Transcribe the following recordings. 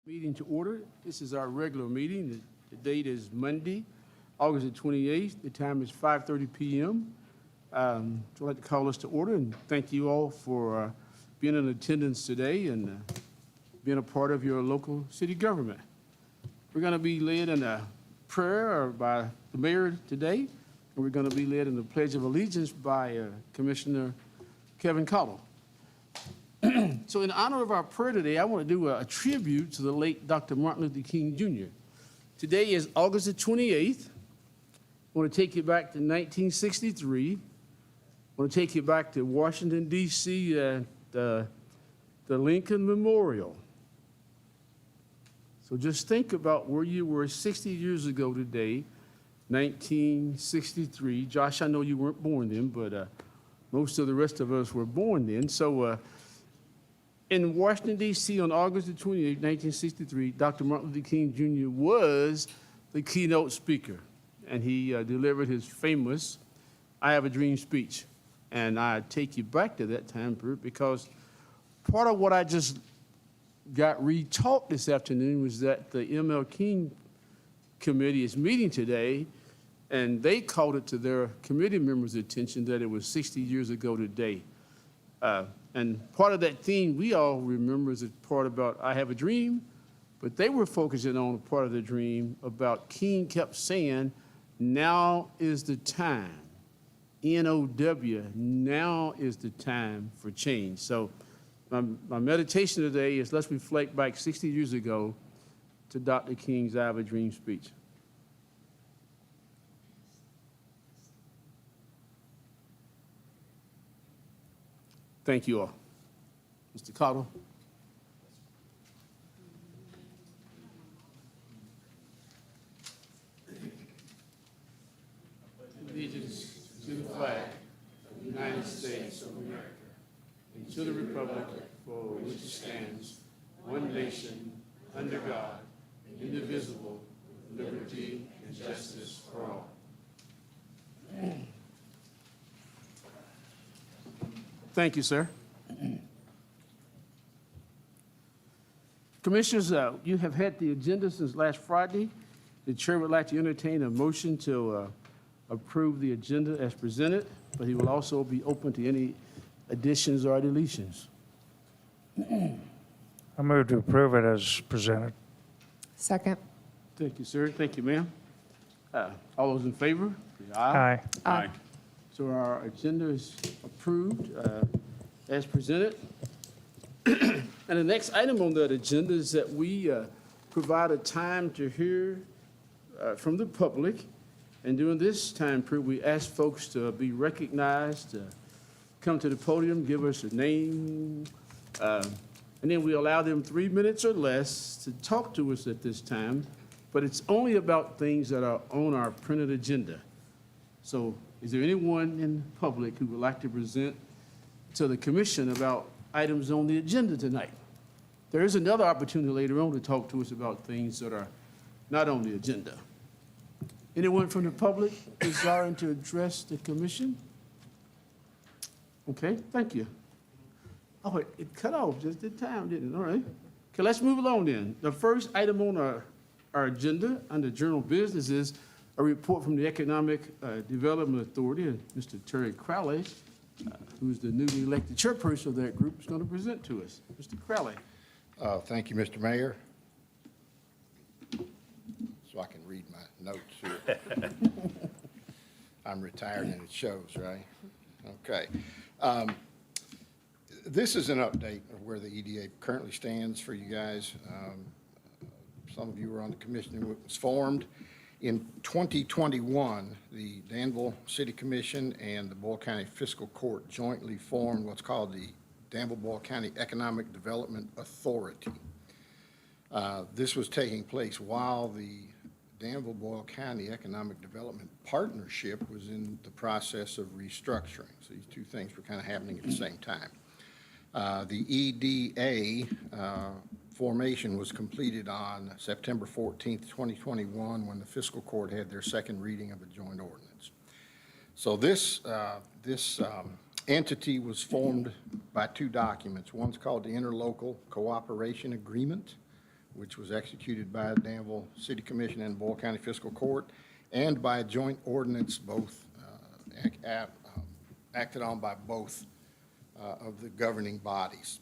Meeting to order. This is our regular meeting. The date is Monday, August the 28th. The time is 5:30 p.m. So I'd like to call us to order and thank you all for being in attendance today and being a part of your local city government. We're going to be led in a prayer by the mayor today, and we're going to be led in the Pledge of Allegiance by Commissioner Kevin Cottle. So in honor of our prayer today, I want to do a tribute to the late Dr. Martin Luther King Jr. Today is August the 28th. I want to take you back to 1963. I want to take you back to Washington, D.C., the Lincoln Memorial. So just think about where you were 60 years ago today, 1963. Josh, I know you weren't born then, but most of the rest of us were born then. So in Washington, D.C. on August the 28th, 1963, Dr. Martin Luther King Jr. was the keynote speaker, and he delivered his famous I Have a Dream speech. And I take you back to that time period because part of what I just got re-taught this afternoon was that the ML King committee is meeting today, and they called it to their committee members' attention that it was 60 years ago today. And part of that theme we all remember is a part about I Have a Dream, but they were focusing on a part of the dream about King kept saying, now is the time, N-O-W, now is the time for change. So my meditation today is let's reflect back 60 years ago to Dr. King's I Have a Dream speech. Thank you all. Mr. Cottle. Allegiance to the flag of the United States of America and to the republic for which it stands, one nation, under God, indivisible, with liberty and justice for all. Thank you, sir. Commissioners, you have had the agenda since last Friday. The chair would like to entertain a motion to approve the agenda as presented, but he will also be open to any additions or deletions. I move to approve it as presented. Second. Thank you, sir. Thank you, ma'am. All those in favor? Aye. Aye. So our agenda is approved as presented. And the next item on that agenda is that we provide a time to hear from the public. And during this time period, we ask folks to be recognized, come to the podium, give us a name, and then we allow them 3 minutes or less to talk to us at this time. But it's only about things that are on our printed agenda. So is there anyone in public who would like to present to the commission about items on the agenda tonight? There is another opportunity later on to talk to us about things that are not on the agenda. Anyone from the public desiring to address the commission? Okay, thank you. Oh, it cut off just in time, didn't it? All right. Okay, let's move along then. The first item on our agenda under general business is a report from the Economic Development Authority, and Mr. Terry Crowley, who's the newly elected chairperson of that group, is going to present to us. Mr. Crowley. Thank you, Mr. Mayor. So I can read my notes here. I'm retired and it shows, right? Okay. This is an update of where the EDA currently stands for you guys. Some of you were on the commission when it was formed. In 2021, the Danville City Commission and the Boyle County Fiscal Court jointly formed what's called the Danville-Boyle County Economic Development Authority. This was taking place while the Danville-Boyle County Economic Development Partnership was in the process of restructuring. So these two things were kind of happening at the same time. The EDA formation was completed on September 14th, 2021, when the fiscal court had their second reading of a joint ordinance. So this entity was formed by two documents. One's called the Interlocal Cooperation Agreement, which was executed by Danville City Commission and Boyle County Fiscal Court, and by a joint ordinance, both acted on by both of the governing bodies.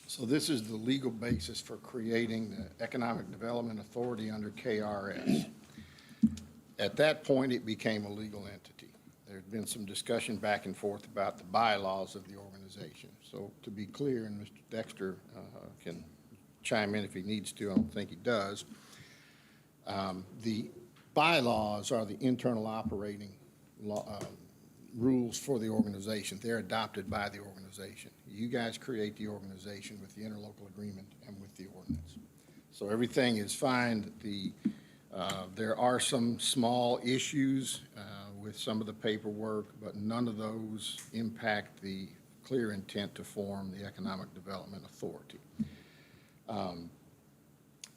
So this is the legal basis for creating the Economic Development Authority under KRS. At that point, it became a legal entity. There had been some discussion back and forth about the bylaws of the organization. So to be clear, and Mr. Dexter can chime in if he needs to, I don't think he does, the bylaws are the internal operating rules for the organization. They're adopted by the organization. You guys create the organization with the interlocal agreement and with the ordinance. So everything is fine. There are some small issues with some of the paperwork, but none of those impact the clear intent to form the Economic Development Authority.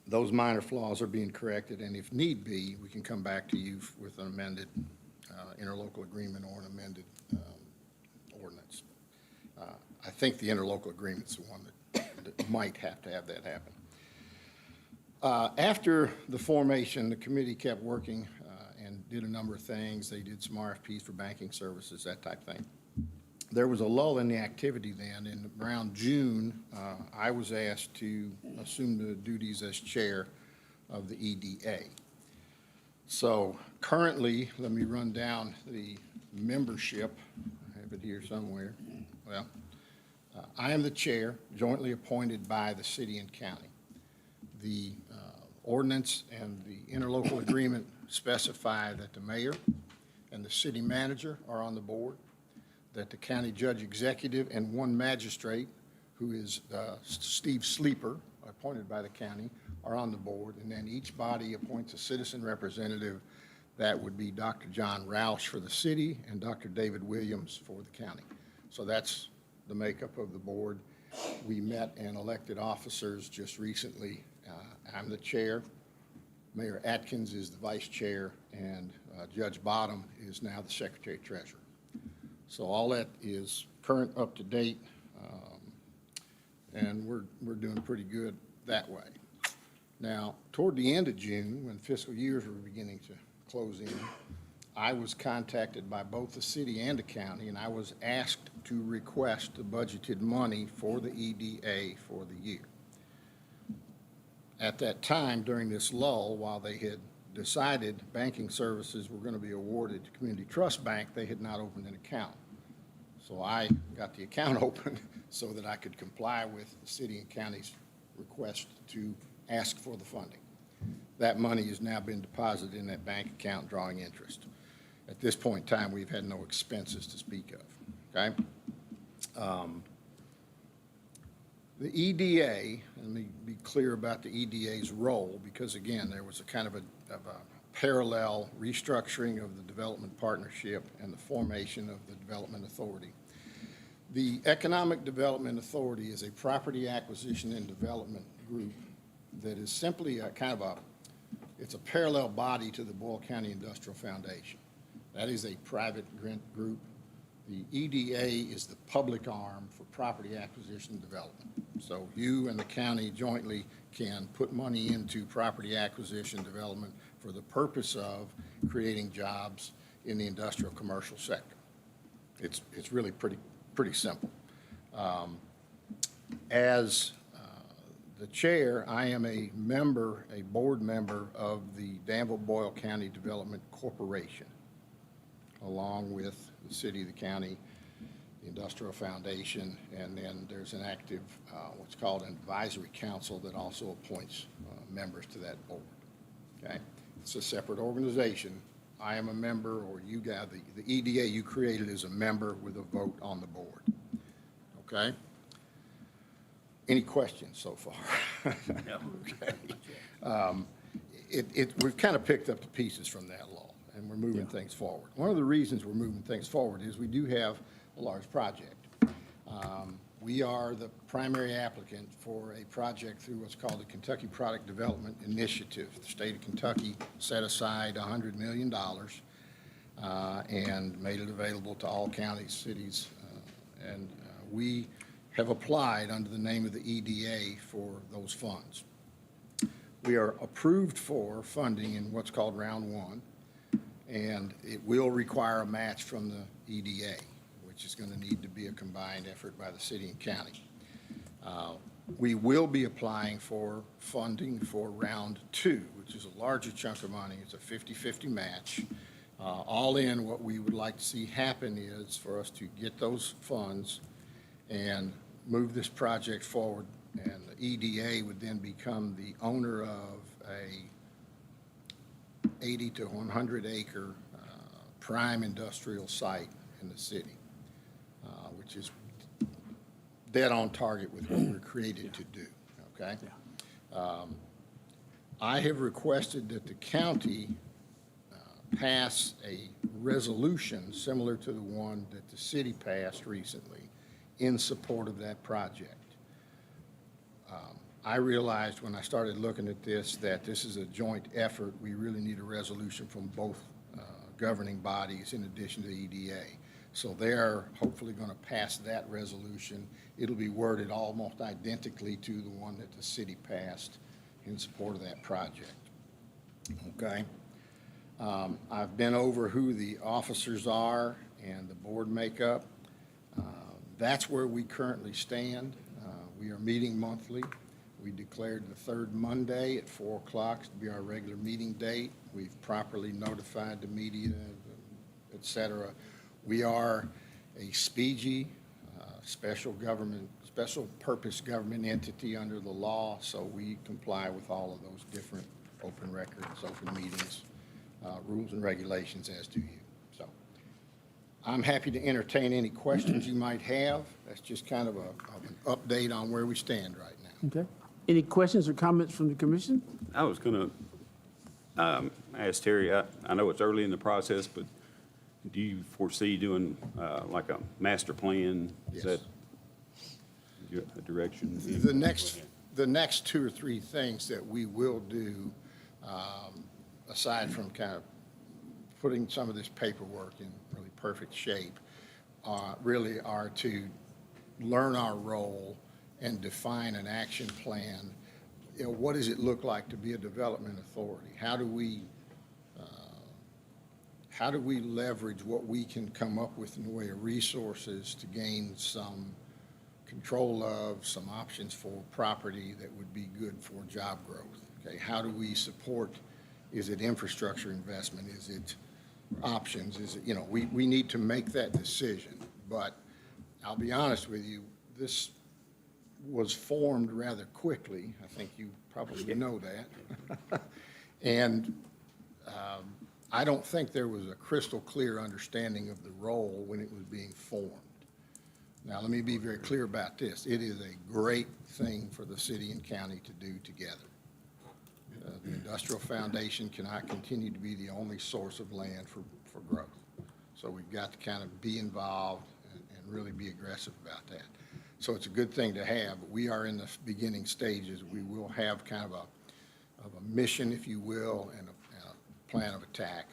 Those minor flaws are being corrected, and if need be, we can come back to you with an amended interlocal agreement or an amended ordinance. I think the interlocal agreement's the one that might have to have that happen. After the formation, the committee kept working and did a number of things. They did some RFPs for banking services, that type of thing. There was a lull in the activity then, and around June, I was asked to assume the duties as chair of the EDA. So currently, let me run down the membership. I have it here somewhere. Well, I am the chair, jointly appointed by the city and county. The ordinance and the interlocal agreement specify that the mayor and the city manager are on the board, that the county judge executive and one magistrate, who is Steve Sleeper, appointed by the county, are on the board, and then each body appoints a citizen representative. That would be Dr. John Roush for the city and Dr. David Williams for the county. So that's the makeup of the board. We met and elected officers just recently. I'm the chair. Mayor Atkins is the vice chair, and Judge Bottom is now the secretary treasurer. So all that is current, up to date, and we're doing pretty good that way. Now, toward the end of June, when fiscal years were beginning to close in, I was contacted by both the city and the county, and I was asked to request the budgeted money for the EDA for the year. At that time, during this lull, while they had decided banking services were going to be awarded to Community Trust Bank, they had not opened an account. So I got the account open so that I could comply with the city and county's request to ask for the funding. That money has now been deposited in that bank account, drawing interest. At this point in time, we've had no expenses to speak of, okay? The EDA, let me be clear about the EDA's role, because again, there was a kind of a parallel restructuring of the development partnership and the formation of the development authority. The Economic Development Authority is a property acquisition and development group that is simply it's a parallel body to the Boyle County Industrial Foundation. That is a private grant group. The EDA is the public arm for property acquisition and development. So you and the county jointly can put money into property acquisition development for the purpose of creating jobs in the industrial commercial sector. It's really pretty simple. As the chair, I am a board member of the Danville Boyle County Development Corporation, along with the city, the county, the Industrial Foundation, and then there's an active, what's called an advisory council that also appoints members to that board, okay? It's a separate organization. I am a member, or you guys, the EDA you created is a member with a vote on the board, okay? Any questions so far? No. Okay. We've kind of picked up the pieces from that law, and we're moving things forward. One of the reasons we're moving things forward is we do have a large project. We are the primary applicant for a project through what's called the Kentucky Product Development Initiative. The state of Kentucky set aside $100 million and made it available to all counties, cities, and we have applied under the name of the EDA for those funds. We are approved for funding in what's called round one, and it will require a match from the EDA, which is going to need to be a combined effort by the city and county. We will be applying for funding for round two, which is a larger chunk of money. It's a 50-50 match. All in, what we would like to see happen is for us to get those funds and move this project forward, and the EDA would then become the owner of a 80 to 100 acre prime industrial site in the city, which is dead on target with what we're created to do, okay? I have requested that the county pass a resolution similar to the one that the city passed recently in support of that project. I realized when I started looking at this that this is a joint effort. We really need a resolution from both governing bodies in addition to the EDA. So they're hopefully going to pass that resolution. It'll be worded almost identically to the one that the city passed in support of that project. Okay? I've been over who the officers are and the board makeup. That's where we currently stand. We are meeting monthly. We declared the third Monday at 4 o'clock to be our regular meeting date. We've properly notified the media, et cetera. We are a SPGE, special purpose government entity under the law, so we comply with all of those different open records, open meetings, rules and regulations, as do you. So I'm happy to entertain any questions you might have. That's just kind of an update on where we stand right now. Okay. Any questions or comments from the commission? I was going to ask Terry, I know it's early in the process, but do you foresee doing like a master plan? Yes. Is that your direction? The next 2 or 3 things that we will do, aside from kind of putting some of this paperwork in really perfect shape, really are to learn our role and define an action plan. You know, what does it look like to be a development authority? How do we leverage what we can come up with in the way of resources to gain some control of, some options for property that would be good for job growth? Okay, how do we support? Is it infrastructure investment? Is it options? Is it, you know, we need to make that decision. But I'll be honest with you, this was formed rather quickly. I think you probably know that. And I don't think there was a crystal clear understanding of the role when it was being formed. Now, let me be very clear about this. It is a great thing for the city and county to do together. The industrial foundation cannot continue to be the only source of land for growth. So we've got to kind of be involved and really be aggressive about that. So it's a good thing to have, but we are in the beginning stages. We will have kind of a mission, if you will, and a plan of attack,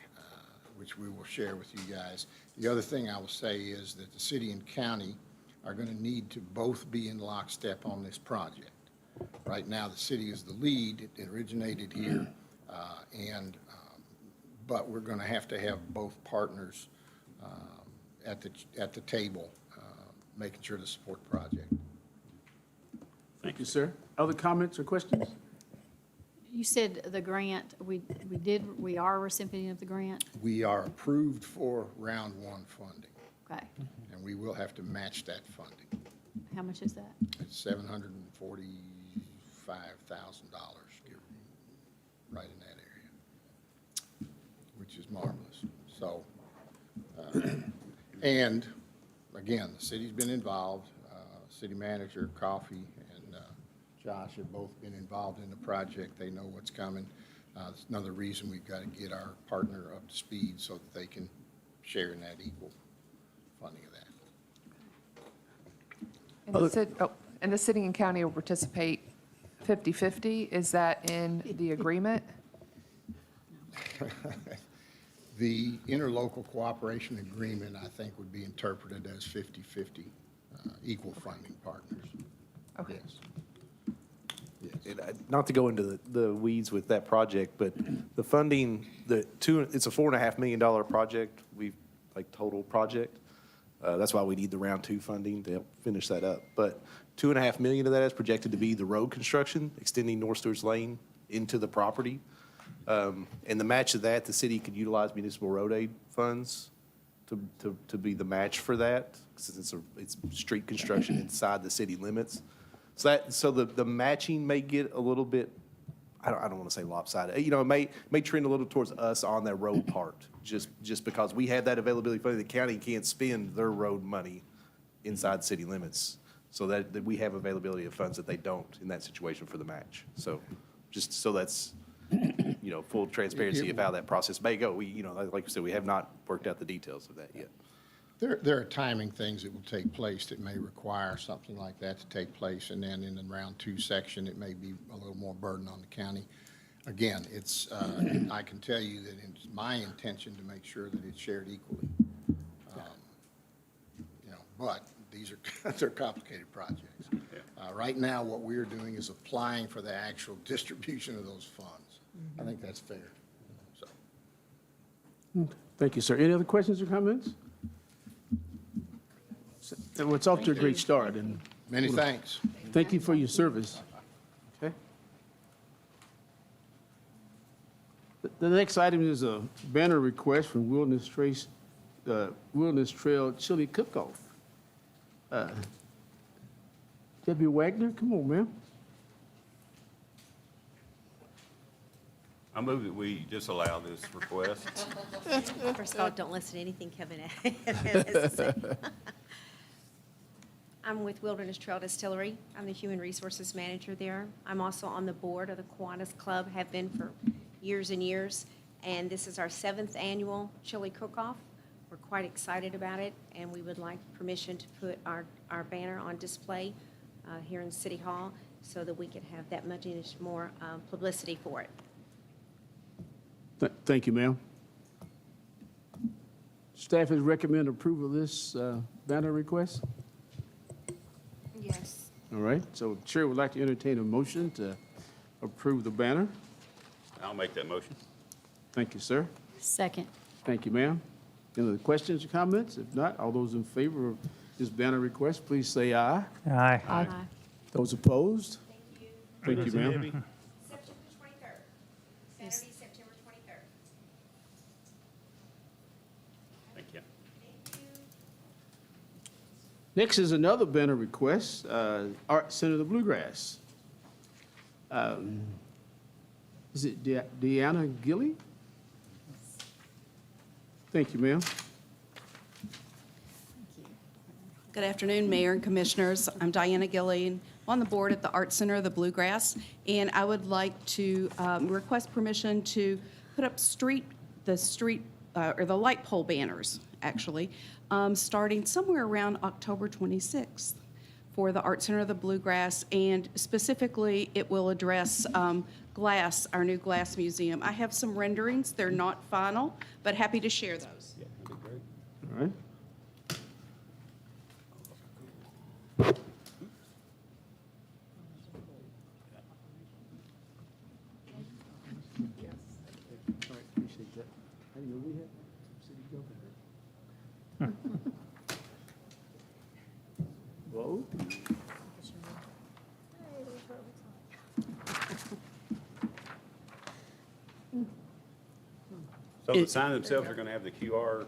which we will share with you guys. The other thing I will say is that the city and county are going to need to both be in lockstep on this project. Right now, the city is the lead. It originated here, but we're going to have both partners at the table, making sure to support the project. Thank you, sir. Other comments or questions? You said the grant, we are a recipient of the grant? We are approved for round one funding, Okay. and we will have to match that funding. How much is that? It's $745,000, right in that area, which is marvelous. So, and again, the city's been involved. City manager, Coffey, and Josh have both been involved in the project. They know what's coming. It's another reason we've got to get our partner up to speed so that they can share in that equal funding of that. And the city and county will participate 50/50? Is that in the agreement? The interlocal cooperation agreement, I think, would be interpreted as 50/50, equal funding partners. Okay. Yes. Yes. not to go into the weeds with that project, but the funding, it's a $4.5 million project, total project. That's why we need the round 2 funding to help finish that up. But $2.5 million of that is projected to be the road construction, extending North Stewart's Lane into the property. And the match of that, the city could utilize municipal road aid funds to be the match for that, since it's street construction inside the city limits. So the matching may get a little bit, I don't want to say lopsided. You know, it may trend a little towards us on that road part, just because we have that availability funding. The county can't spend their road money inside city limits, so that we have availability of funds that they don't in that situation for the match. So just so that's, you know, full transparency of how that process may go. We, you know, like you said, we have not worked out the details of that yet. There are timing things that will take place that may require something like that to take place, and then in the round 2 section, it may be a little more burden on the county. Again, it's, I can tell you that it's my intention to make sure that it's shared equally. You know, but these are, they're complicated projects. Right now, what we're doing is applying for the actual distribution of those funds. I think that's fair. So. Thank you, sir. Any other questions or comments? Well, it's off to a great start, and Many thanks. thank you for your service. Okay. The next item is a banner request from Wilderness Trail Chili Cook-Off. Debbie Wagner, come on, ma'am. I move that we disallow this request. First of all, don't listen to anything Kevin has to say. I'm with Wilderness Trail Distillery. I'm the Human Resources Manager there. I'm also on the board of the Kiwanis Club, have been for years and years. And this is our 7th annual chili cook-off. We're quite excited about it, and we would like permission to put our banner on display here in City Hall so that we could have that much more publicity for it. Thank you, ma'am. Staff has recommended approval of this banner request. Yes. All right, so Chair would like to entertain a motion to approve the banner. I'll make that motion. Thank you, sir. Second. Thank you, ma'am. Any other questions or comments? If not, all those in favor of this banner request, please say aye. Aye. Aye. Those opposed? Thank you, ma'am. September 23rd. Saturday, September 23rd. Thank you. Next is another banner request, Art Center of the Bluegrass. Is it Deanna Gilly? Thank you, ma'am. Good afternoon, Mayor and Commissioners. I'm Diana Gillian, on the board at the Art Center of the Bluegrass, and I would like to request permission to put up the light pole banners, actually, starting somewhere around October 26th for the Art Center of the Bluegrass, and specifically, it will address glass, our new glass museum. I have some renderings. They're not final, but happy to share those. Yeah, that'd be great. All right. All right, appreciate that. I didn't know we had city government. Whoa. So the sign themselves are going to have the QR.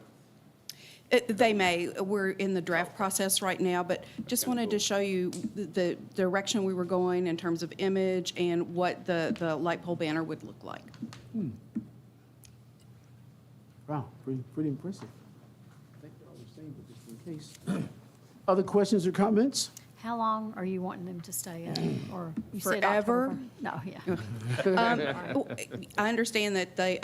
They may. We're in the draft process right now, but just wanted to show you the direction we were going in terms of image and what the light pole banner would look like. Wow, pretty impressive. I think they're all the same, but just in case. Other questions or comments? How long are you wanting them to stay up? Or you said Forever? October? No, yeah. I understand that they,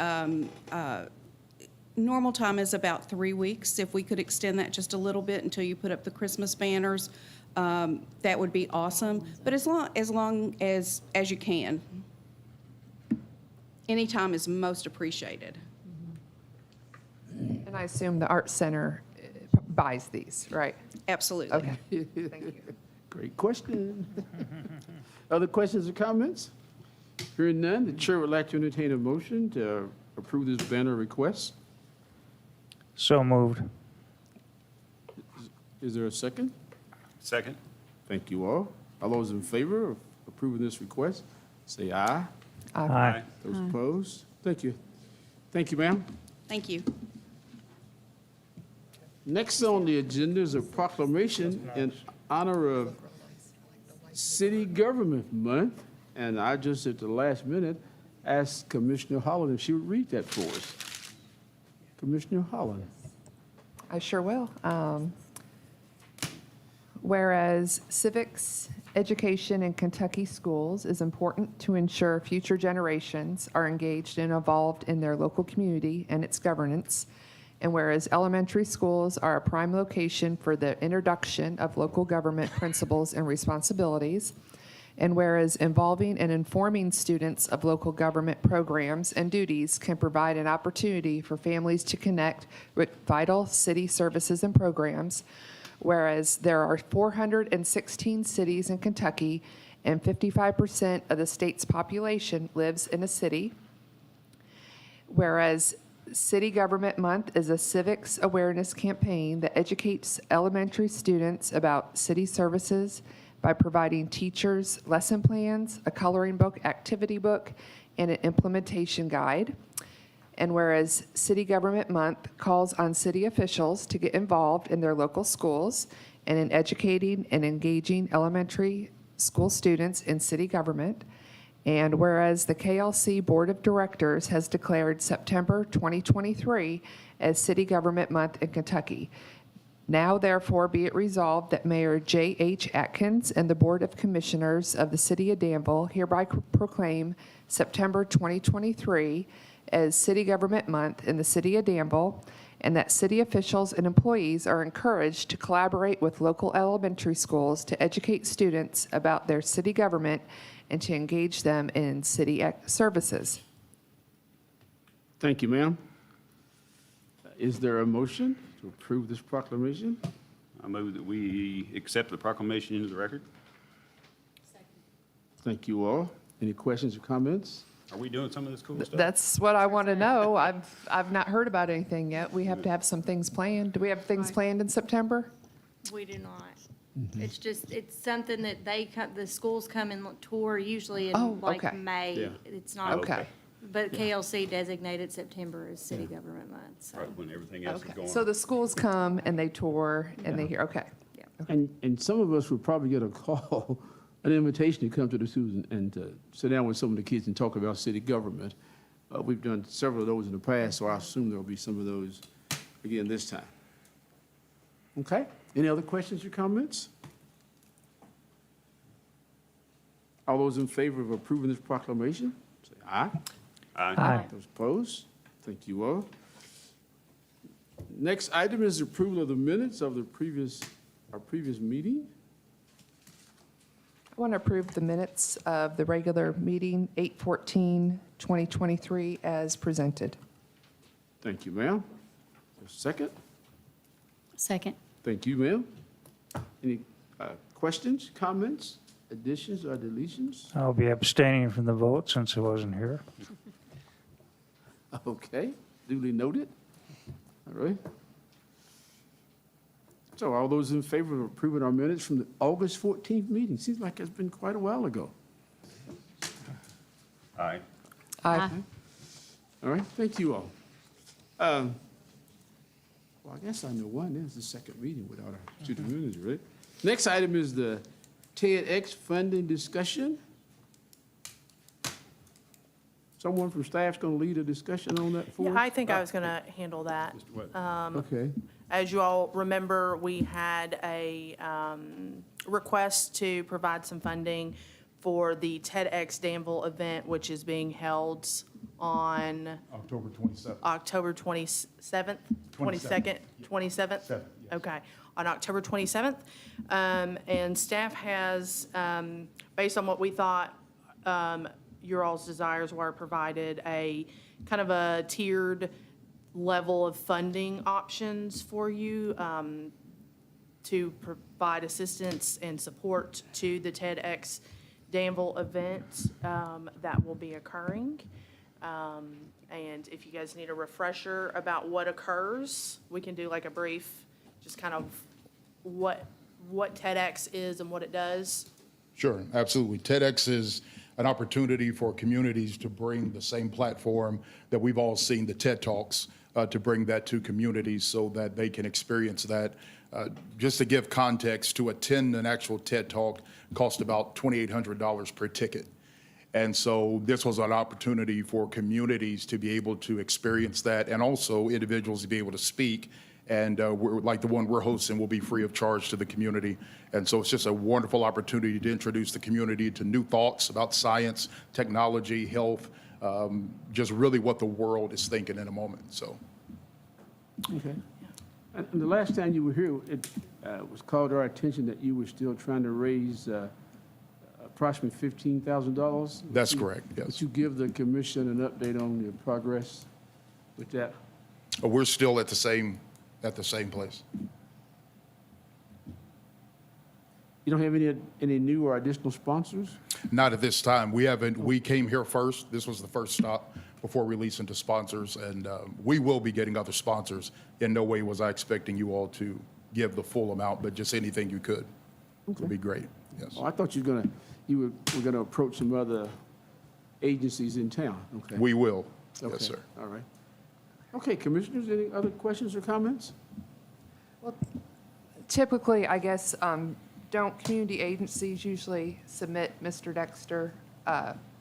normal time is about 3 weeks. If we could extend that just a little bit until you put up the Christmas banners, that would be awesome. But as long as you can. Any time is most appreciated. And I assume the Art Center buys these, right? Absolutely. Okay. Thank you. Great question. Other questions or comments? Hearing none, the chair would like to entertain a motion to approve this banner request. So moved. Is there a second? Second? Thank you all. All those in favor of approving this request, say aye. Aye. Those opposed? Thank you. Thank you, ma'am. Thank you. Next on the agenda is a proclamation in honor of City Government Month. And I just, at the last minute, asked Commissioner Holland if she would read that for us. Commissioner Holland. I sure will. Whereas civics education in Kentucky schools is important to ensure future generations are engaged and involved in their local community and its governance, and whereas elementary schools are a prime location for the introduction of local government principles and responsibilities, and whereas involving and informing students of local government programs and duties can provide an opportunity for families to connect with vital city services and programs, whereas there are 416 cities in Kentucky and 55% of the state's population lives in a city, whereas City Government Month is a civics awareness campaign that educates elementary students about city services by providing teachers lesson plans, a coloring book, activity book, and an implementation guide. And whereas City Government Month calls on city officials to get involved in their local schools and in educating and engaging elementary school students in city government. And whereas the KLC Board of Directors has declared September 2023 as City Government Month in Kentucky. Now therefore be it resolved that Mayor J.H. Atkins and the Board of Commissioners of the City of Danville hereby proclaim September 2023 as City Government Month in the City of Danville, and that city officials and employees are encouraged to collaborate with local elementary schools to educate students about their city government and to engage them in city services. Thank you, ma'am. Is there a motion to approve this proclamation? I move that we accept the proclamation into the record. Thank you all. Any questions or comments? Are we doing some of this cool stuff? That's what I want to know. I've not heard about anything yet. We have to have some things planned. Do we have things planned in September? We do not. It's just, it's something that they come, the schools come and tour usually Oh, in like okay. May. Yeah. It's not, Okay. but KLC designated September as City Government Month, so. Right, when everything else is Okay. going So on. the schools come and they tour and they hear, okay. And some of us would probably get a call, an invitation to come to the schools and to sit down with some of the kids and talk about city government. We've done several of those in the past, so I assume there'll be some of those again this time. Okay? Any other questions or comments? All those in favor of approving this proclamation, say aye. Aye. Aye. Those opposed? Thank you all. Next item is approval of the minutes of our previous meeting. I want to approve the minutes of the regular meeting, 8/14/2023, as presented. Thank you, ma'am. A second? Second. Thank you, ma'am. Any questions, comments, additions, or deletions? I'll be abstaining from the vote since I wasn't here. Okay, duly noted. All right. So all those in favor of approving our minutes from the August 14th meeting? Seems like it's been quite a while ago. Aye. Aye. All right, thank you all. Well, I guess I know one is the second meeting without our student manager, right? Next item is the TEDx funding discussion. Someone from staff's going to lead a discussion on that for us? Yeah, I think I was going to handle that. Okay, As you all remember, we had a request to provide some funding for the TEDx Danville event, which is being held on October 27th. October 27th, 22nd, 27th? Okay, on October 27th. And staff has, based on what we thought your all's desires were, provided a kind of a tiered level of funding options for you to provide assistance and support to the TEDx Danville event that will be occurring. And if you guys need a refresher about what occurs, we can do like a brief, just kind of what TEDx is and what it does. Sure, absolutely. TEDx is an opportunity for communities to bring the same platform that we've all seen, the TED Talks, to bring that to communities so that they can experience that. Just to give context, to attend an actual TED Talk cost about $2,800 per ticket. And so this was an opportunity for communities to be able to experience that, and also individuals to be able to speak. And we're, like the one we're hosting will be free of charge to the community. And so it's just a wonderful opportunity to introduce the community to new thoughts about science, technology, health, just really what the world is thinking in a moment, so. Okay. And the last time you were here, it was called to our attention that you were still trying to raise approximately $15,000. That's correct, yes. Would you give the commission an update on your progress with that? We're still at the same place. You don't have any new or additional sponsors? Not at this time. We came here first. This was the first stop before releasing to sponsors, and we will be getting other sponsors. In no way was I expecting you all to give the full amount, but just anything you could would be great, yes. Oh, I thought you were gonna approach some other agencies in town. Okay. We will, Okay. yes, sir. All right. Okay, commissioners, any other questions or comments? Typically, I guess, don't community agencies usually submit Mr. Dexter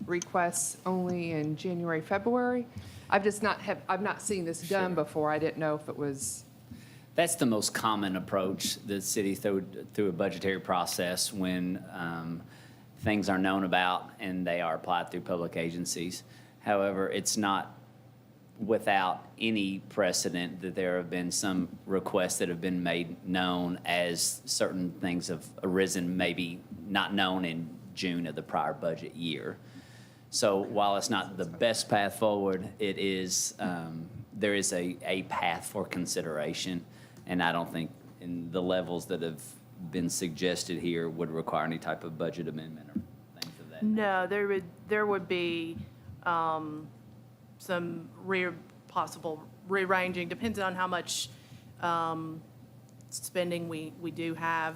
requests only in January, February? I've not seen this done before. I didn't know if it was. That's the most common approach the city through a budgetary process when things are known about and they are applied through public agencies. However, it's not without any precedent that there have been some requests that have been made known as certain things have arisen, maybe not known in June of the prior budget year. So while it's not the best path forward, it is, there is a path for consideration. And I don't think in the levels that have been suggested here would require any type of budget amendment or things of that nature. No, there would be some possible rearranging, depends on how much spending we do have.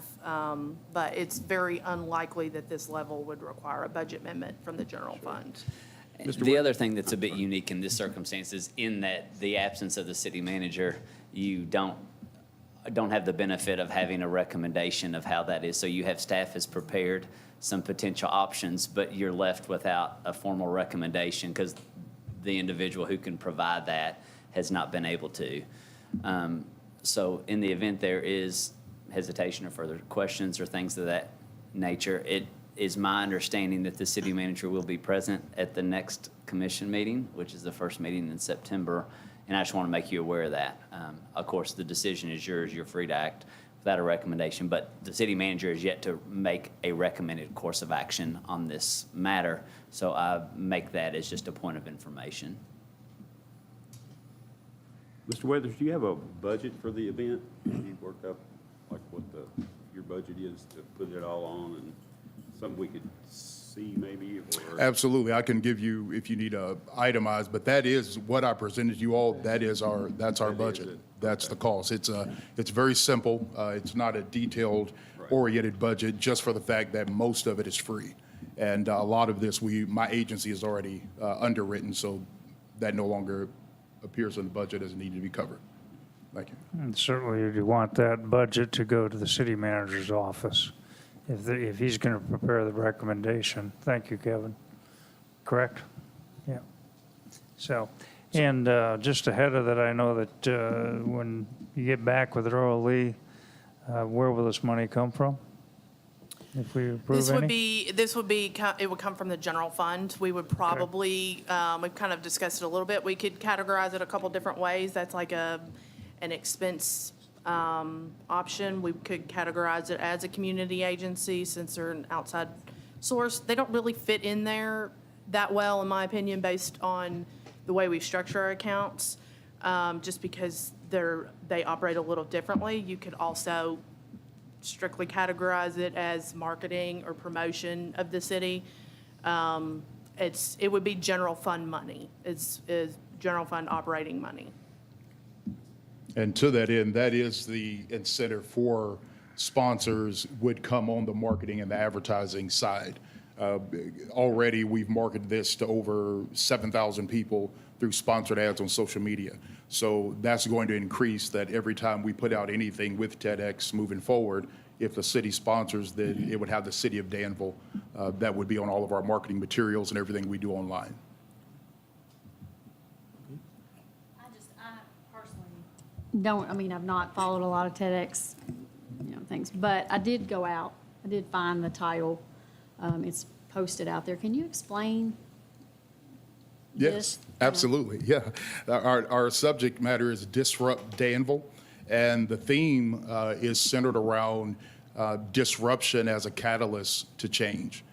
But it's very unlikely that this level would require a budget amendment from the general fund. The other thing that's a bit unique in this circumstance is in that the absence of the city manager, you don't have the benefit of having a recommendation of how that is. So you have staff has prepared some potential options, but you're left without a formal recommendation because the individual who can provide that has not been able to. So in the event there is hesitation or further questions or things of that nature, it is my understanding that the city manager will be present at the next commission meeting, which is the first meeting in September. And I just want to make you aware of that. Of course, the decision is yours. You're free to act without a recommendation, but the city manager is yet to make a recommended course of action on this matter. So I make that as just a point of information. Mr. Weathers, do you have a budget for the event? Have you worked up like what your budget is to put it all on and something we could see maybe? Or? Absolutely. I can give you, if you need a itemized, but that is what I presented you all. That's our budget. That's the cost. It's very simple. It's not a detailed oriented budget, just for the fact that most of it is free. And a lot of this, my agency is already underwritten, so that no longer appears in the budget as needed to be covered. Thank you. And certainly you want that budget to go to the city manager's office if he's going to prepare the recommendation. Thank you, Kevin. Correct? Yeah. So, and just ahead of that, I know that when you get back with Royal Lee, where will this money come from? If we approve It would come from the general fund. We would probably, we've kind of discussed it a little bit. We could categorize it a couple different ways. That's like an expense option. We could categorize it as a community agency since they're an outside source. They don't really fit in there that well, in my opinion, based on the way we structure our accounts, just because they operate a little differently. You could also strictly categorize it as marketing or promotion of the city. It would be general fund money. It's general fund operating money. And to that end, that is the incentive for sponsors would come on the marketing and the advertising side. Already, we've marketed this to over 7,000 people through sponsored ads on social media. So that's going to increase that every time we put out anything with TEDx moving forward, if the city sponsors, then it would have the city of Danville. That would be on all of our marketing materials and everything we do online. I personally I've not followed a lot of TEDx, things, but I did go out. I did find the title. It's posted out there. Can you explain Yes, this? absolutely, yeah. Our subject matter is Disrupt Danville, and the theme is centered around disruption as a catalyst to change.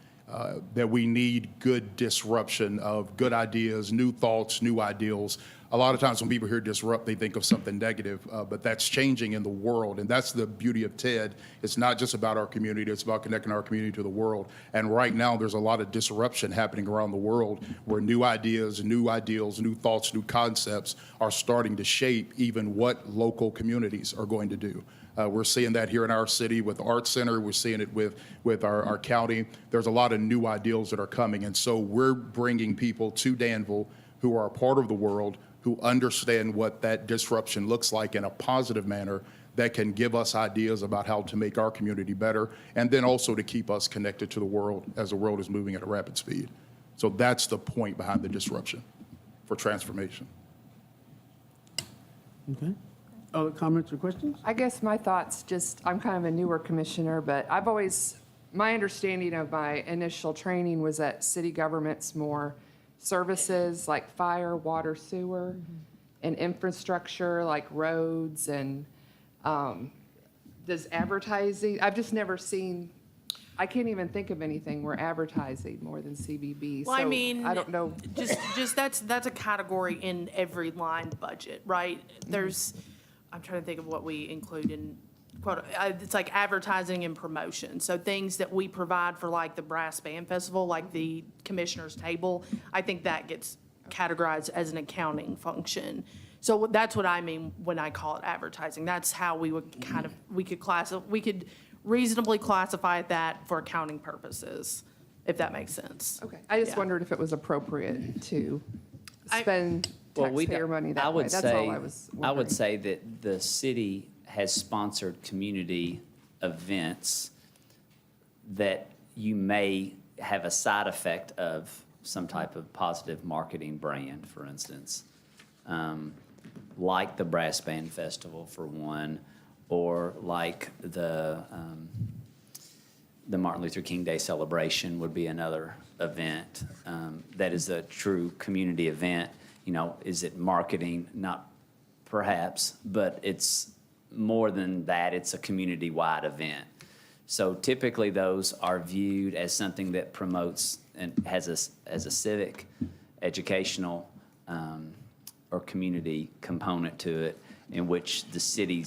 That we need good disruption of good ideas, new thoughts, new ideals. A lot of times when people hear disrupt, they think of something negative, but that's changing in the world. And that's the beauty of TED. It's not just about our community, it's about connecting our community to the world. And right now, there's a lot of disruption happening around the world where new ideas, new ideals, new thoughts, new concepts are starting to shape even what local communities are going to do. We're seeing that here in our city with the Arts Center. We're seeing it with our county. There's a lot of new ideals that are coming. And so we're bringing people to Danville who are a part of the world, who understand what that disruption looks like in a positive manner that can give us ideas about how to make our community better, and then also to keep us connected to the world as the world is moving at a rapid speed. So that's the point behind the disruption for transformation. Okay. Other comments or questions? I guess my thoughts I'm kind of a newer commissioner, but my understanding of my initial training was that city government's more services like fire, water, sewer, and infrastructure like roads and does advertising, I've just never seen, I can't even think of anything where advertising more than CBB. Well, So I mean, I don't know. just that's a category in every line budget, right? I'm trying to think of what we include in it's like advertising and promotion. So things that we provide for like the Brass Band Festival, like the commissioner's table, I think that gets categorized as an accounting function. So that's what I mean when I call it advertising. That's how we would we could reasonably classify that for accounting purposes, if that makes sense. Okay, I just Yeah. wondered if it was appropriate to spend taxpayer money that way. That's all I was wondering. I would say that the city has sponsored community events that you may have a side effect of some type of positive marketing brand, for instance, like the Brass Band Festival for one, or like the Martin Luther King Day celebration would be another event that is a true community event. Is it marketing? Not perhaps, but it's more than that. It's a community-wide event. So typically those are viewed as something that promotes and has a civic, educational, or community component to it, in which the city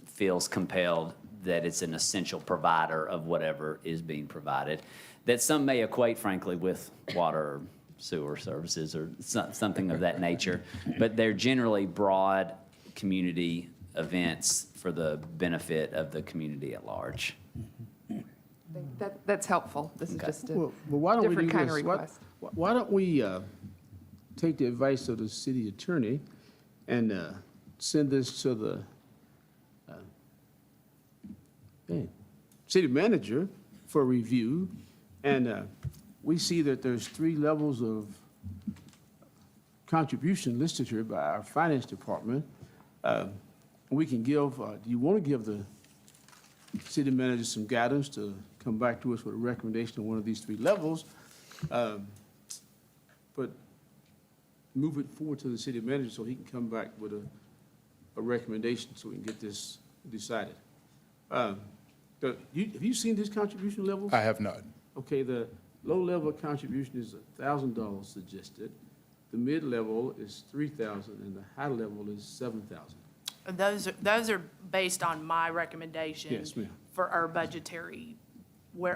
feels compelled that it's an essential provider of whatever is being provided, that some may equate, frankly, with water or sewer services or something of that nature, but they're generally broad community events for the benefit of the community at large. That's helpful. This is just a Well, why don't we do different kind of this? request. Why don't we take the advice of the city attorney and send this to the city manager for review? And we see that there's 3 levels of contribution listed here by our finance department. We can give, do you want to give the city manager some guidance to come back to us with a recommendation on one of these 3 levels? But move it forward to the city manager so he can come back with a recommendation so we can get this decided. Have you seen these contribution levels? I have not. Okay, the low-level contribution is $1,000 suggested. The mid-level is $3,000, and the high level is $7,000. Those are based on my recommendation. Yes, ma'am. for our budgetary,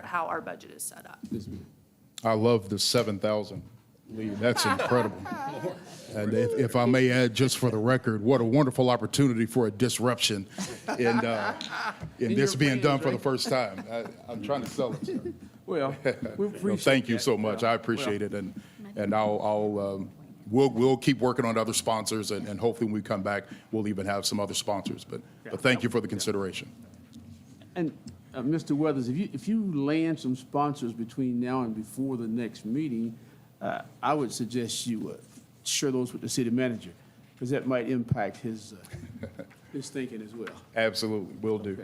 how our budget is set up. Yes, ma'am. I love the 7,000 lead. That's incredible. And if I may add, just for the record, what a wonderful opportunity for a disruption in this being done for the first time. I'm trying to sell it, sir. Well, we No, appreciate thank you that. so much. I appreciate it. And we'll keep working on other sponsors, and hopefully when we come back, we'll even have some other sponsors. But thank you for the consideration. And, Mr. Weathers, if you land some sponsors between now and before the next meeting, I would suggest you share those with the city manager, because that might impact his thinking as well. Absolutely, will do. Okay.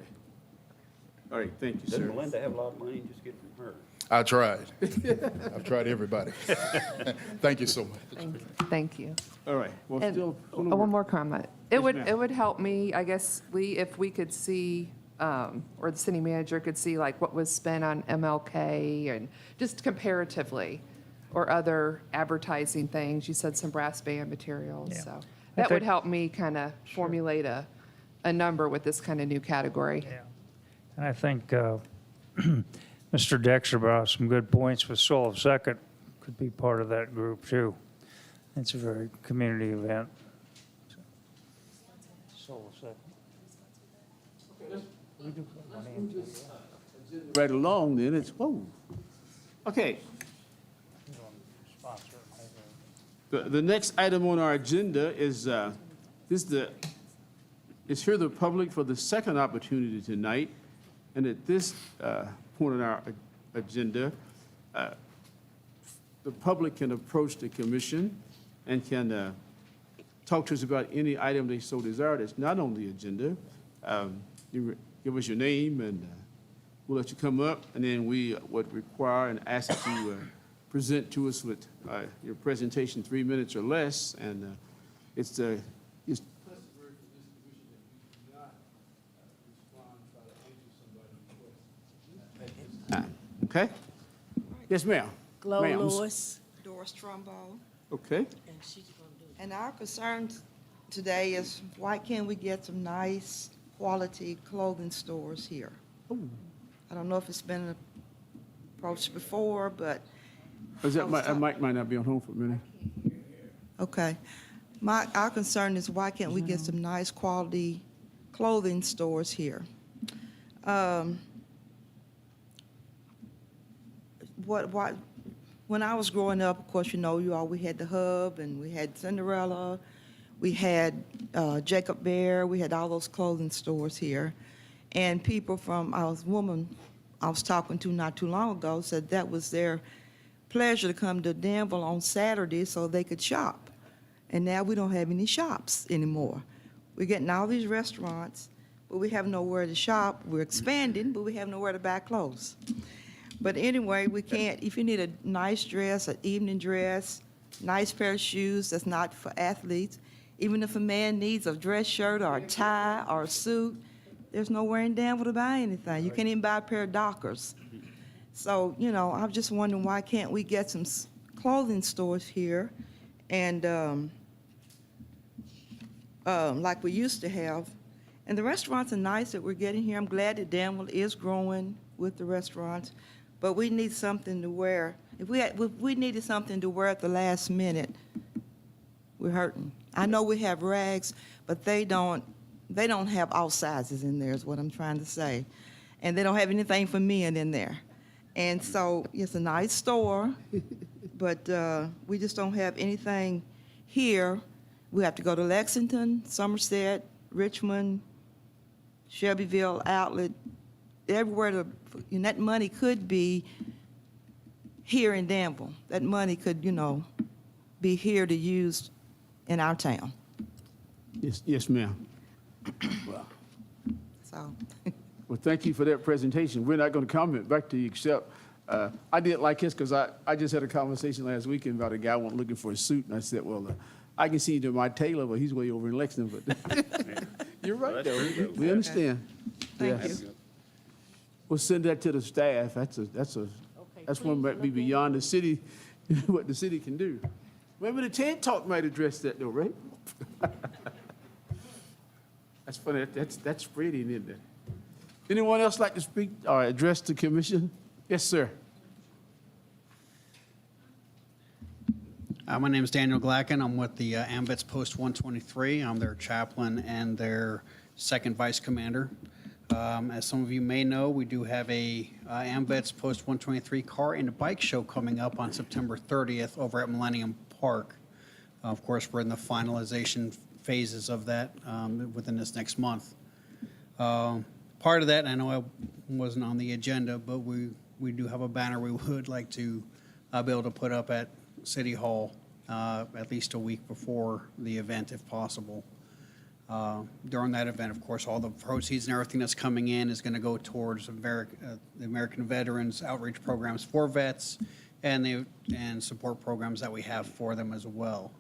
All right, thank you, Doesn't sir. Melinda have a lot of money? Just get it from her. I tried. I've tried everybody. Thank you so much. Thank you. All right, well, And still. one more comment. It Yes, would, ma'am. it would help me, I guess, Lee, if we could see, or the city manager could see like what was spent on MLK and just comparatively, or other advertising things. You said some brass band materials, Yeah. so I that would think- help me kind of formulate a number with this kind of new category. Yeah. And I think Mr. Dexter brought up some good points with Soul of Second, could be part of that group too. It's a very community event. Soul of Second. Right along, then, it's, whoa. Okay, the next item on our agenda is, is hear the public for the second opportunity tonight. And at this point on our agenda, the public can approach the commission and can talk to us about any item they so desire that's not on the agenda. You give us your name, and we'll let you come up, and then we would require and ask that you present to us with your presentation 3 minutes or less, and it's customary for this commission that we do not respond, try to answer somebody's question. Okay? Yes, ma'am. Glow Ma'ams. Lewis. Doris Trumbo. Okay. And our concern today is why can't we get some nice quality clothing stores here? I don't know if it's been approached before, but, Is that mic might not be on home for a minute. okay. Our concern is why can't we get some nice quality clothing stores here? When I was growing up, of course, you all, we had the Hub, and we had Cinderella, we had Jacob Bear, we had all those clothing stores here. And people from, woman I was talking to not too long ago said that was their pleasure to come to Danville on Saturday so they could shop. And now we don't have any shops anymore. We're getting all these restaurants, but we have nowhere to shop. We're expanding, but we have nowhere to buy clothes. But anyway, we can't, if you need a nice dress, an evening dress, nice pair of shoes that's not for athletes, even if a man needs a dress shirt or a tie or a suit, there's nowhere in Danville to buy anything. You can't even buy a pair of Dockers. So, I'm just wondering why can't we get some clothing stores here and like we used to have. And the restaurants are nice that we're getting here. I'm glad that Danville is growing with the restaurants, but we need something to wear. If we needed something to wear at the last minute, we're hurting. I know we have rags, but they don't have all sizes in there is what I'm trying to say. And they don't have anything for men in there. And so it's a nice store, but we just don't have anything here. We have to go to Lexington, Somerset, Richmond, Shelbyville, Outlet, everywhere and that money could be here in Danville. That money could, be here to use in our town. Yes, ma'am. So, Well, thank you for that presentation. We're not going to comment back to you, except I did like his, because I just had a conversation last weekend about a guy looking for a suit, and I said, well, I can see you to my tailor, but he's way over in Lexington. But you're right, though. We understand. Thank Yes. you. We'll send that to the staff. That's one might be beyond the city, what the city can do. Maybe the TED Talk might address that, though, right? That's funny. That's spreading, isn't it? Anyone else like to speak or address the commission? Yes, sir. My name is Daniel Glacken. I'm with the AMVETS Post 123. I'm their chaplain and their second vice commander. As some of you may know, we do have a AMVETS Post 123 car and bike show coming up on September 30th over at Millennium Park. Of course, we're in the finalization phases of that within this next month. Part of that, I know I wasn't on the agenda, but we do have a banner we would like to be able to put up at City Hall at least a week before the event, if possible. During that event, of course, all the proceeds and everything that's coming in is going to go towards the American Veterans Outreach Programs for vets and support programs that we have for them as well.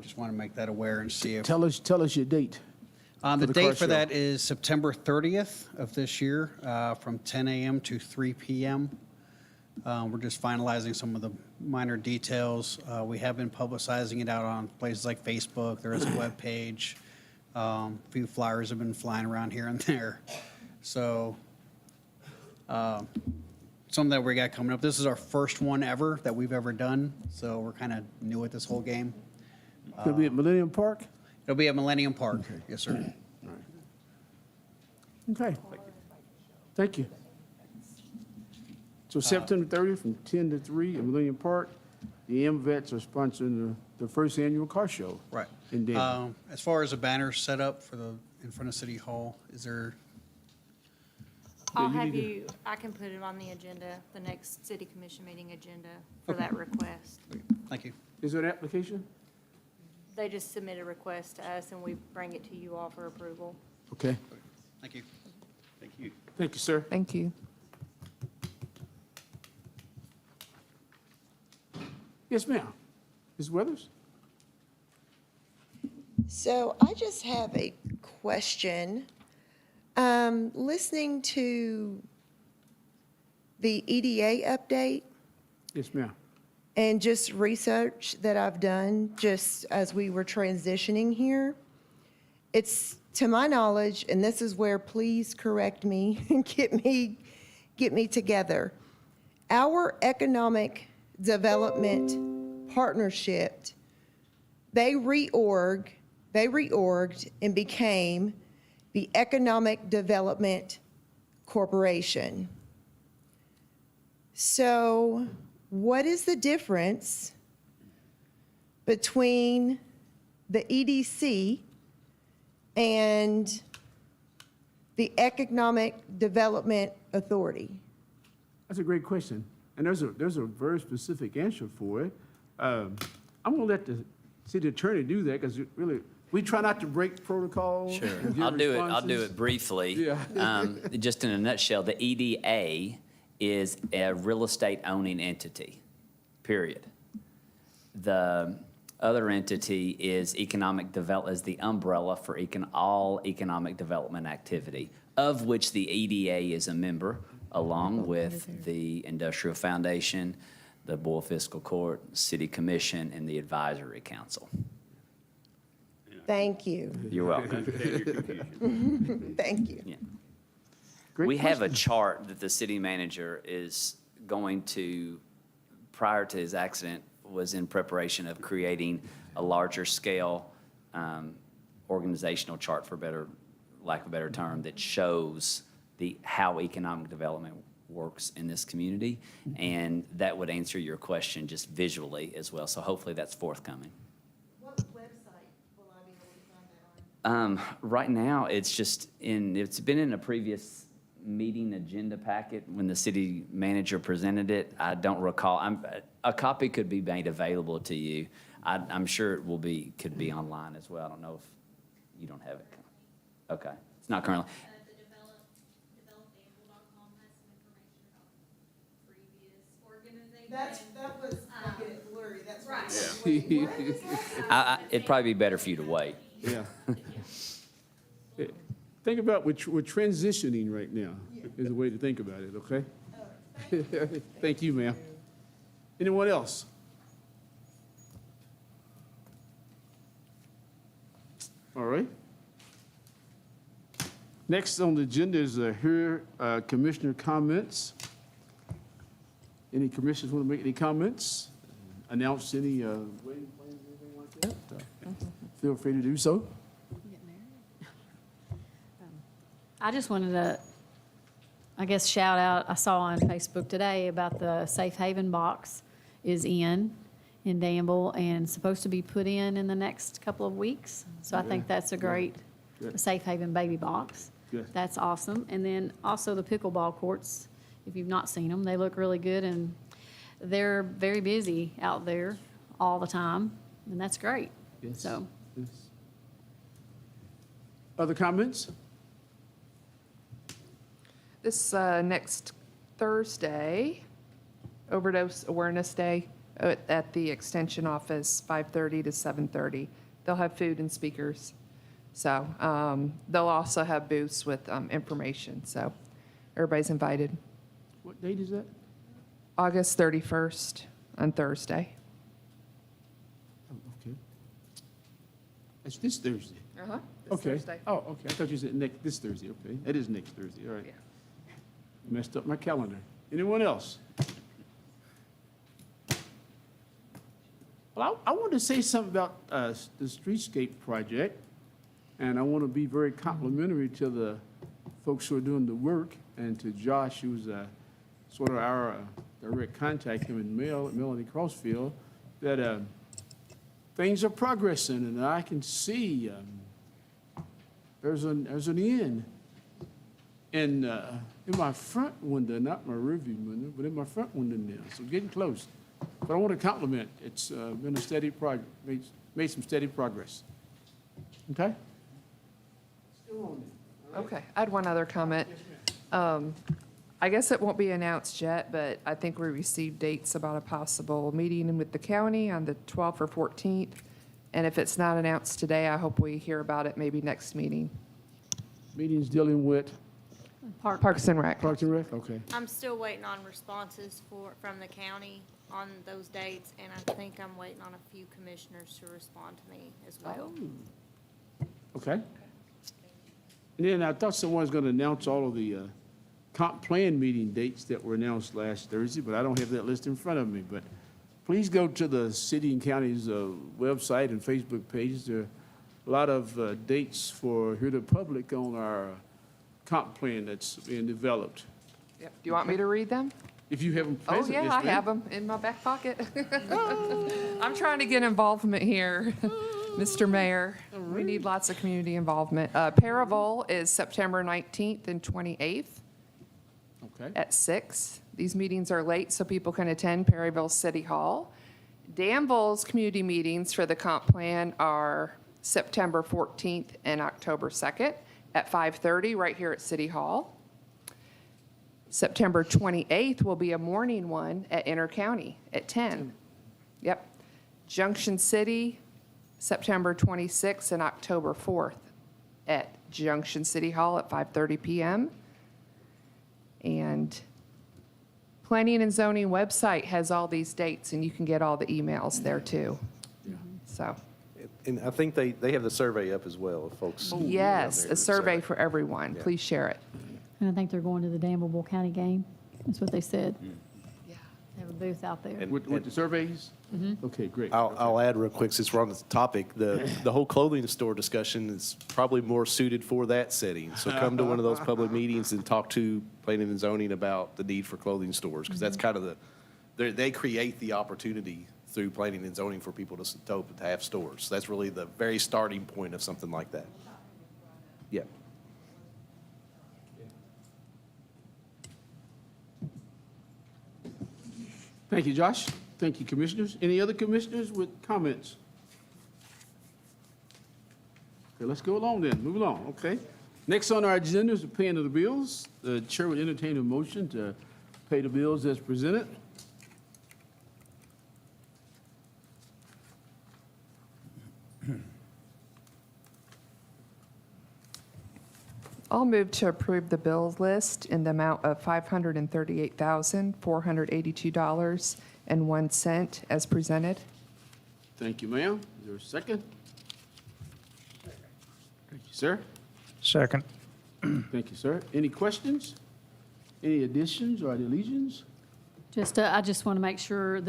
Just want to make that aware and see if... Tell us your date. The car date for show. that is September 30th of this year, from 10 a.m. to 3 p.m. We're just finalizing some of the minor details. We have been publicizing it out on places like Facebook. There is a webpage. A few flyers have been flying around here and there. So something that we got coming up. This is our first one ever that we've ever done, so we're kind of new at this whole game. It'll be at Millennium Park? It'll be at Millennium Park. Yes, sir. Okay. Thank you. So September 30th from 10 to 3 at Millennium Park. The MVets are sponsoring the first annual car show. Right. In Danville. As far as a banner set up for in front of City Hall, is there? I'll you have need to- you, I can put it on the agenda, the next city commission meeting agenda for that request. Thank you. Is there an application? They just submit a request to us and we bring it to you all for approval. Okay. Thank you. Thank you. Thank you, sir. Thank you. Yes, ma'am. Ms. Weathers? So I just have a question. Listening to the EDA update Yes, ma'am. and just research that I've done just as we were transitioning here, it's, to my knowledge, and this is where please correct me and get me together. Our economic development partnership, they reorged and became the Economic Development Corporation. So what is the difference between the EDC and the Economic Development Authority? That's a great question. And there's a very specific answer for it. I'm going to let the city attorney do that because really, we try not to break protocol. Sure. and give I'll do it responses. briefly. Yeah. Just in a nutshell, the EDA is a real estate owning entity, period. The other entity is is the umbrella for all economic development activity, of which the EDA is a member, along with the Industrial Foundation, the Boyle Fiscal Court, City Commission, and the Advisory Council. Thank you. You're I welcome. understand your confusion. Thank you. Yeah. Great We have a question. chart that the city manager is going to, prior to his accident, was in preparation of creating a larger scale organizational chart, for lack of a better term, that shows how economic development works in this community. And that would answer your question just visually as well. So hopefully that's forthcoming. What website will I be able to find that on? Right now, it's been in a previous meeting agenda packet when the city manager presented it. I don't recall. A copy could be made available to you. I'm sure it could be online as well. I don't know if you don't have it. Okay, it's not currently. developdanville.com has some information about previous organizations. That was making it blurry, that's Right. It'd probably be better for you to wait. Yeah. Think about we're transitioning right now is a way to think about it, okay? Thank you, ma'am. Anyone else? All right. Next on the agenda is hear commissioner comments. Any commissioners want to make any comments? Announce any wedding plans, anything like that? Feel free to do so. I just wanted to, I guess, shout out, I saw on Facebook today about the Safe Haven box is in Danville and supposed to be put in the next couple of weeks. So I think that's a great Good. Safe Haven baby box. Good. That's awesome. And then also the pickleball courts, if you've not seen them, they look really good and they're very busy out there all the time, and that's great. Yes. So, Yes. Other comments? This next Thursday, Overdose Awareness Day at the Extension Office, 5:30 to 7:30. They'll have food and speakers. So they'll also have booths with information. So everybody's invited. What date is that? August 31st on Thursday. Oh, okay. It's this Thursday. Uh-huh. Okay. Oh, okay. I thought you said this Thursday. Okay. It is next Thursday. All right. Yeah. Messed up my calendar. Anyone else? Well, I want to say something about the streetscape project, and I want to be very complimentary to the folks who are doing the work, and to Josh, who's sort of our direct contact, him and Melanie Crossfield, that things are progressing, and I can see there's an end. And in my front window, not my rearview window, but in my front window now, so getting close. But I want to compliment, it's been a steady progress, made some steady progress. Okay? Still on there. Okay, I had one other comment. I guess it won't be announced yet, but I think we received dates about a possible meeting with the county on the 12th or 14th. And if it's not announced today, I hope we hear about it maybe next meeting. Meetings dealing with Parks and Rec. Parks and Rec, okay. I'm still waiting on responses from the county on those dates, and I think I'm waiting on a few commissioners to respond to me as well. Okay. And then I thought someone was going to announce all of the comp plan meeting dates that were announced last Thursday, but I don't have that list in front of me. But please go to the city and county's website and Facebook pages. There are a lot of dates for here to public on our comp plan that's being developed. Yep. Do you want me to read them? If you have them Oh, present, yeah, yes, I ma'am. have them in my back pocket. I'm trying to get involvement here, Mr. Mayor. We need lots of community involvement. Paravol is September 19th and 28th Okay. at 6. These meetings are late, so people can attend Perryville City Hall. Danville's community meetings for the comp plan are September 14th and October 2nd at 5:30 right here at City Hall. September 28th will be a morning one at Intercounty at 10. Yep. Junction City, September 26th and October 4th at Junction City Hall at 5:30 PM. And Planning and Zoning website has all these dates, and you can get all the emails there too. So, And I think they have the survey up as well, if folks. yes, a survey for everyone. Yeah. Please share it. and I think they're going to the Danville County game. That's what they said. Yeah. They have a booth out there. And- With the surveys? Okay, great. I'll add real quick, since we're on this topic, the whole clothing store discussion is probably more suited for that setting. So come to one of those public meetings and talk to planning and zoning about the need for clothing stores, because that's kind of they create the opportunity through planning and zoning for people to have stores. That's really the very starting point of something like that. Yeah. Thank you, Josh. Thank you, commissioners. Any other commissioners with comments? Okay, let's go along then. Move along, okay? Next on our agenda is the paying of the bills. The chair would entertain a motion to pay the bills as presented. I'll move to approve the bills list in the amount of $538,482.01 as presented. Thank you, ma'am. Is there a second? Thank you, sir. Second. Thank you, sir. Any questions? Any additions or deletions? Just, I just want to make sure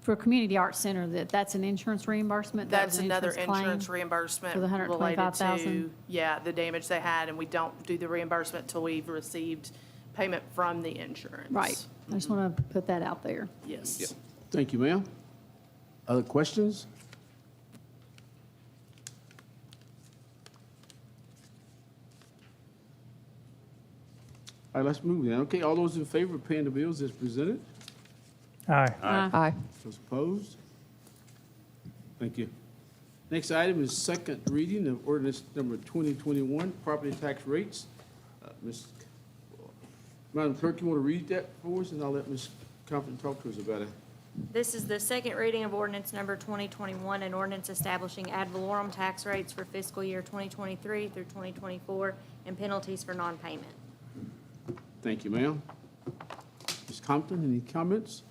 for Community Arts Center, that's an insurance reimbursement? That was That's an another claim insurance reimbursement for the related $125,000? to, yeah, the damage they had, and we don't do the reimbursement till we've received payment from the insurance. Right. I just want to put that out there. Yes. Thank you, ma'am. Other questions? All right, let's move then. Okay, all those in favor of paying the bills as presented? Aye. Aye. Those opposed? Thank you. Next item is second reading of ordinance number 2021, property tax rates. Madam Clerk, you want to read that for us, and I'll let Ms. Compton talk to us about it. This is the second reading of ordinance number 2021, an ordinance establishing ad valorem tax rates for fiscal year 2023 through 2024 and penalties for non-payment. Thank you, ma'am. Ms. Compton, any comments?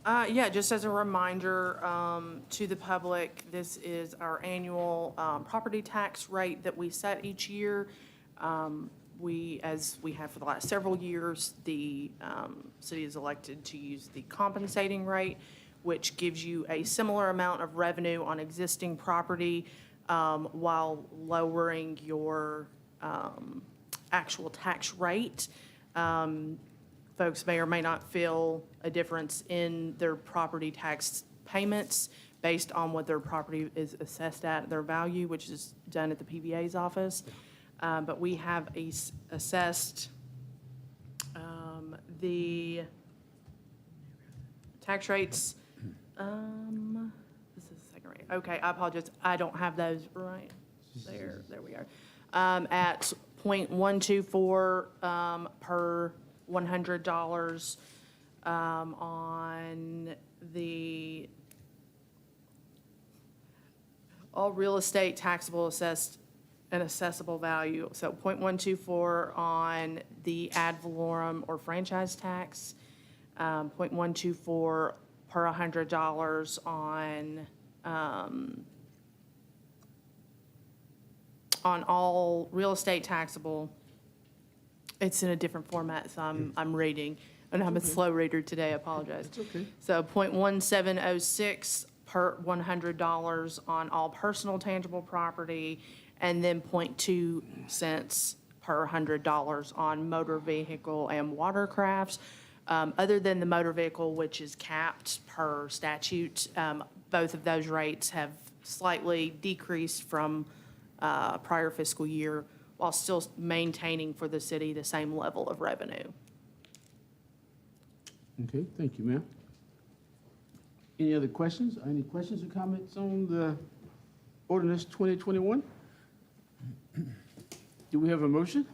Yeah, just as a reminder to the public, this is our annual property tax rate that we set each year. As we have for the last several years, the city is elected to use the compensating rate, which gives you a similar amount of revenue on existing property while lowering your actual tax rate. Folks may or may not feel a difference in their property tax payments based on what their property is assessed at, their value, which is done at the PVA's office. But we have assessed the tax rates. This is the second rate. Okay, I apologize. I don't have those right there. There we are. At 0.124 per $100 on the all real estate taxable assessed and assessable value. So 0.124 on the ad valorem or franchise tax, 0.124 per $100 on all real estate taxable. It's in a different format, so I'm reading, and I'm a slow reader today, I apologize. It's okay. So 0.1706 per $100 on all personal tangible property, and then 0.2 cents per $100 on motor vehicle and watercrafts. Other than the motor vehicle, which is capped per statute, both of those rates have slightly decreased from prior fiscal year, while still maintaining for the city the same level of revenue. Okay, thank you, ma'am. Any other questions? Any questions or comments on the ordinance 2021? Do we have a motion?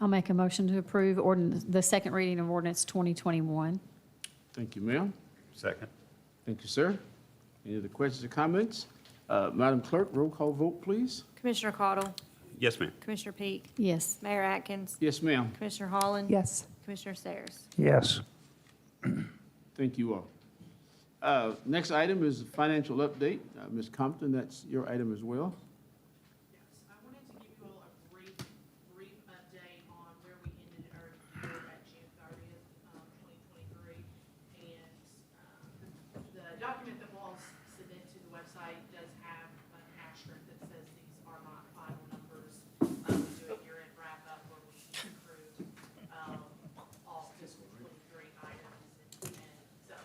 I'll make a motion to approve the second reading of ordinance 2021. Thank you, ma'am. Second. Thank you, sir. Any other questions or comments? Madam Clerk, roll call vote, please. Commissioner Cottle? Yes, ma'am. Commissioner Peak? Yes. Mayor Atkins? Yes, ma'am. Commissioner Holland? Yes. Commissioner Sayers? Yes. Thank you all. Next item is financial update. Ms. Compton, that's your item as well. Yes, I wanted to give you all a brief update on where we ended our year at June 30th, 2023. And the document that we'll submit to the website does have an asterisk that says these are not final numbers. We do a year-end wrap-up where we approve all fiscal 23 items. And so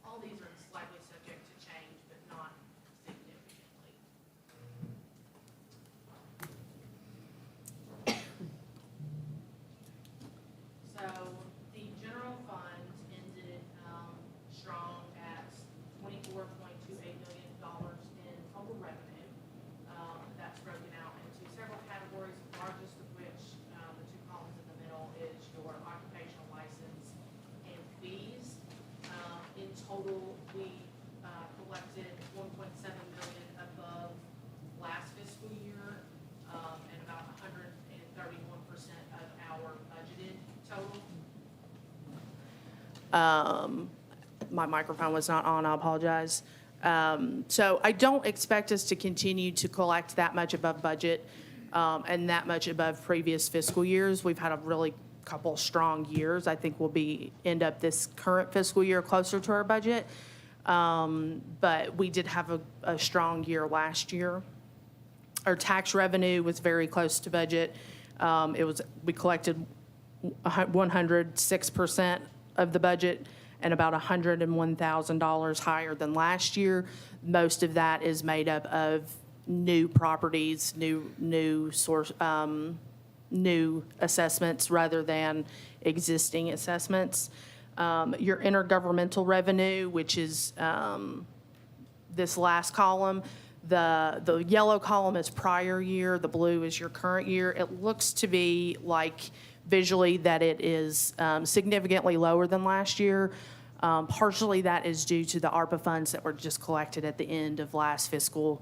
all these are slightly subject to change, but not significantly. So the general fund ended strong at $24.28 million in total revenue. That's broken out into several categories, the largest of which, the two columns in the middle, is your occupational license and fees. In total, we collected $1.7 million above last fiscal year, and about 131% of our budgeted total. My microphone was not on, I apologize. So I don't expect us to continue to collect that much above budget and that much above previous fiscal years. We've had a really couple strong years. I think we'll end up this current fiscal year closer to our budget. But we did have a strong year last year. Our tax revenue was very close to budget. We collected 106% of the budget and about $101,000 higher than last year. Most of that is made up of new properties, new assessments rather than existing assessments. Your intergovernmental revenue, which is this last column, the yellow column is prior year, the blue is your current year. It looks to be like visually that it is significantly lower than last year. Partially that is due to the ARPA funds that were just collected at the end of last fiscal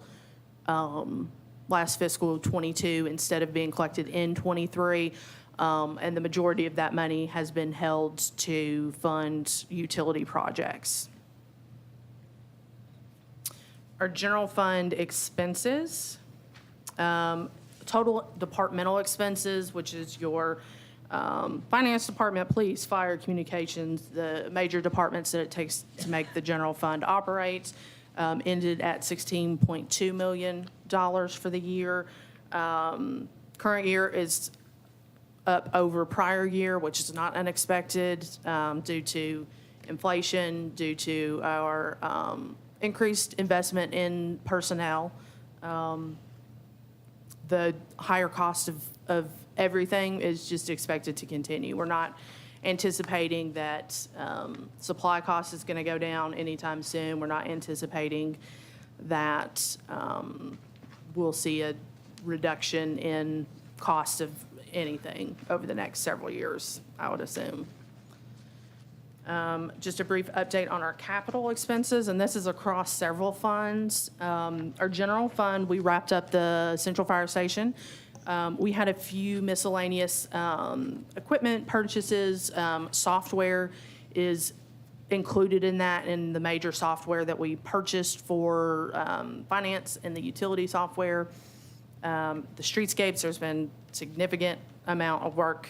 22 instead of being collected in 23. And the majority of that money has been held to fund utility projects. Our general fund expenses, total departmental expenses, which is your finance department, police, fire, communications, the major departments that it takes to make the general fund operate, ended at $16.2 million for the year. Current year is up over prior year, which is not unexpected due to inflation, due to our increased investment in personnel. The higher cost of everything is just expected to continue. We're not anticipating that supply cost is going to go down anytime soon. We're not anticipating that we'll see a reduction in cost of anything over the next several years, I would assume. Just a brief update on our capital expenses, and this is across several funds. Our general fund, we wrapped up the central fire station. We had a few miscellaneous equipment purchases. Software is included in that, in the major software that we purchased for finance and the utility software. The streetscapes, there's been significant amount of work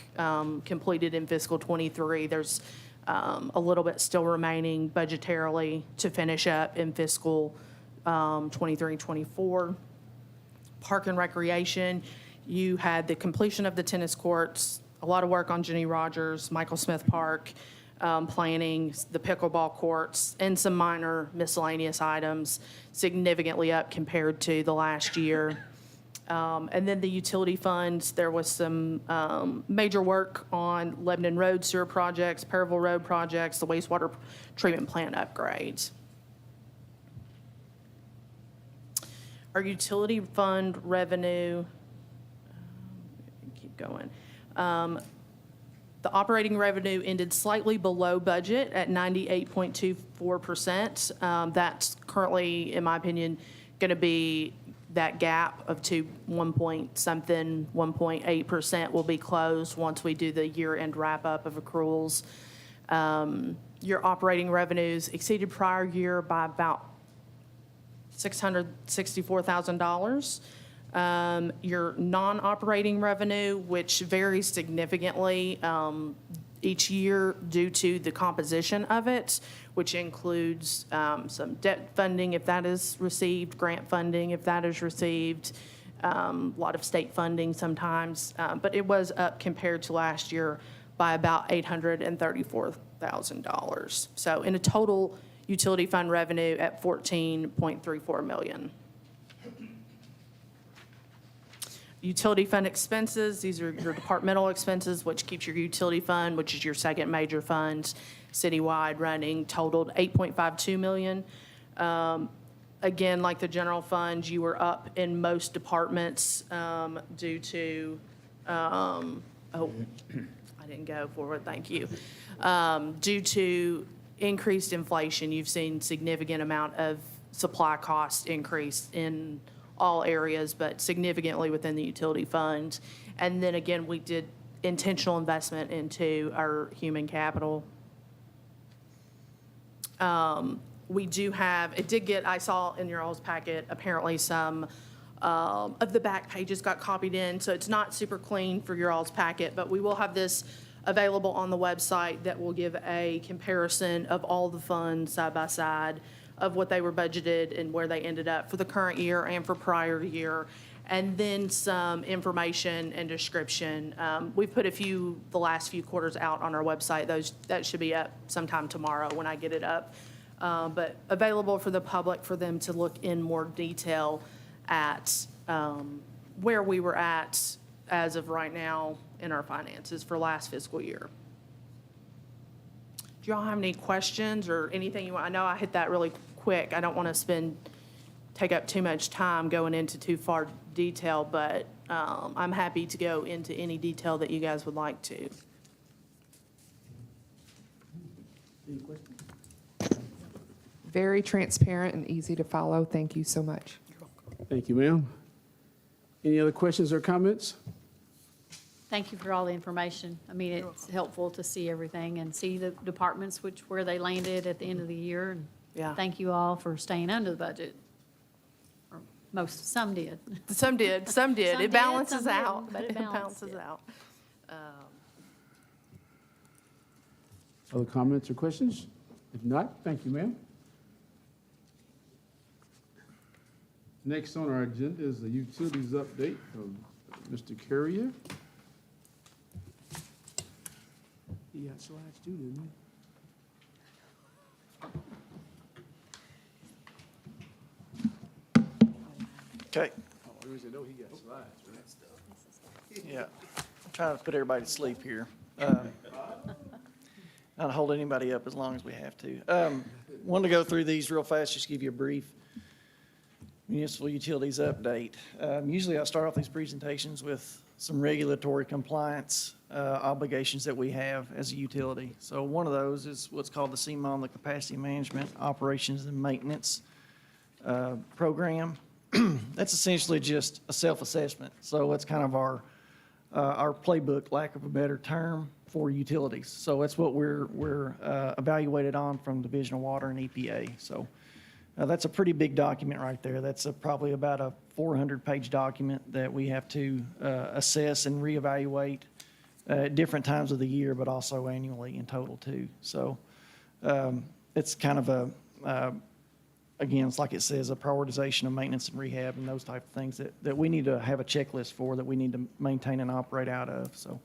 completed in fiscal 23. There's a little bit still remaining budgetarily to finish up in fiscal 23 and 24. Park and Recreation, you had the completion of the tennis courts, a lot of work on Jenny Rogers, Michael Smith Park, planning, the pickleball courts, and some minor miscellaneous items, significantly up compared to the last year. And then the utility funds, there was some major work on Lebanon Road sewer projects, Periville Road projects, the wastewater treatment plant upgrades. Our utility fund revenue, keep going. The operating revenue ended slightly below budget at 98.24%. That's currently, in my opinion, going to be that gap of 1.8% will be closed once we do the year-end wrap-up of accruals. Your operating revenues exceeded prior year by about $664,000. Your non-operating revenue, which varies significantly each year due to the composition of it, which includes some debt funding if that is received, grant funding if that is received, a lot of state funding sometimes, but it was up compared to last year by about $834,000. So in a total utility fund revenue at $14.34 million. Utility fund expenses, these are your departmental expenses, which keeps your utility fund, which is your second major fund, citywide running, totaled $8.52 million. Again, like the general fund, you were up in most departments due to, I didn't go forward, thank you. Due to increased inflation, you've seen significant amount of supply cost increase in all areas, but significantly within the utility fund. And then again, we did intentional investment into our human capital. We do have, it did get, I saw in your all's packet, apparently some of the back pages got copied in, so it's not super clean for your all's packet, but we will have this available on the website that will give a comparison of all the funds side by side of what they were budgeted and where they ended up for the current year and for prior year, and then some information and description. We've put the last few quarters out on our website. That should be up sometime tomorrow when I get it up. But available for the public for them to look in more detail at where we were at as of right now in our finances for last fiscal year. Do y'all have any questions or anything you want? I know I hit that really quick. I don't want to take up too much time going into too far detail, but I'm happy to go into any detail that you guys would like to. Any questions? Very transparent and easy to follow. Thank you so much. Thank you, ma'am. Any other questions or comments? Thank you for all the information. I mean, it's helpful to see everything and see the departments where they landed at the end of the year. And Yeah. thank you all for staying under the budget. Or some did. Some did. Some It did, balances some out. didn't, but it balances out. Other comments or questions? If not, thank you, ma'am. Next on our agenda is the utilities update from Mr. Carrier. He got slides too, didn't Okay, he? Oh, I know he got slides for that stuff. yeah. I'm trying to put everybody to sleep here. Not hold anybody up as long as we have to. Wanted to go through these real fast, just give you a brief municipal utilities update. Usually I start off these presentations with some regulatory compliance obligations that we have as a utility. So one of those is what's called the CMOM, the Capacity Management Operations and Maintenance Program. That's essentially just a self-assessment. So it's kind of our playbook, lack of a better term, for utilities. So that's what we're evaluated on from Division of Water and EPA. So that's a pretty big document right there. That's probably about a 400-page document that we have to assess and reevaluate at different times of the year, but also annually in total too. So it's kind of again, it's like it says, a prioritization of maintenance and rehab and those type of things that we need to have a checklist for, that we need to maintain and operate out of. So,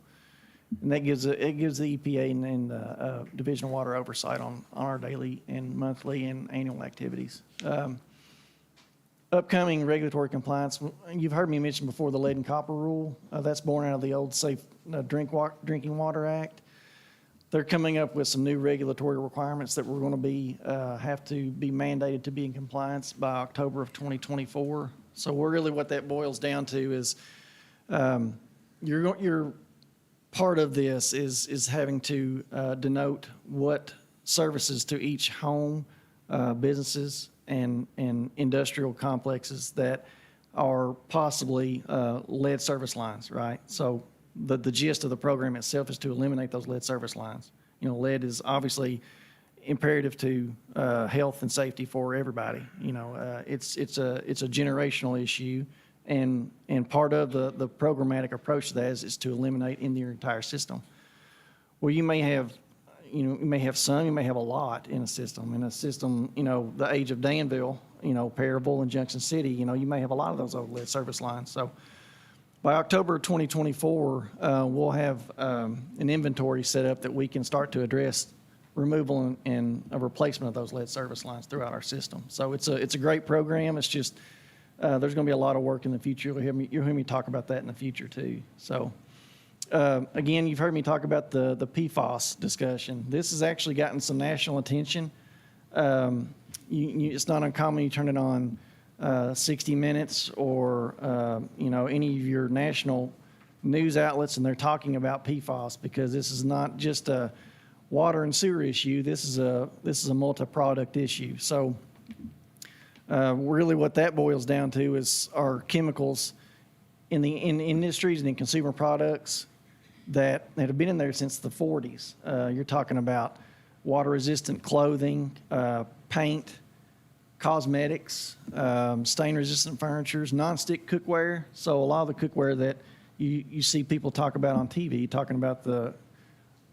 and that gives the EPA and the Division of Water oversight on our daily and monthly and annual activities. Upcoming regulatory compliance, you've heard me mention before the lead and copper rule. That's born out of the old Safe Drinking Water Act. They're coming up with some new regulatory requirements that we're going to be have to be mandated to be in compliance by October of 2024. So really what that boils down to is you're part of this is having to denote what services to each home, businesses, and industrial complexes that are possibly lead service lines, right? So the gist of the program itself is to eliminate those lead service lines. You know, lead is obviously imperative to health and safety for everybody. You know, it's a generational issue. And part of the programmatic approach to that is to eliminate in your entire system. Well, you may have some, you may have a lot in a system. In a system, you know, the age of Danville, you know, Parable and Junction City, you know, you may have a lot of those old lead service lines. So by October 2024, we'll have an inventory set up that we can start to address removal and a replacement of those lead service lines throughout our system. So it's a great program. It's just there's going to be a lot of work in the future. You'll hear me talk about that in the future too. So again, you've heard me talk about the PFAS discussion. This has actually gotten some national attention. It's not uncommon you turn it on 60 Minutes or you know, any of your national news outlets, and they're talking about PFAS, because this is not just a water and sewer issue. This is a multi-product issue. So really what that boils down to is our chemicals in industries and in consumer products that have been in there since the 40s. You're talking about water-resistant clothing, paint, cosmetics, stain-resistant furnitures, non-stick cookware. So a lot of the cookware that you see people talk about on TV, talking about the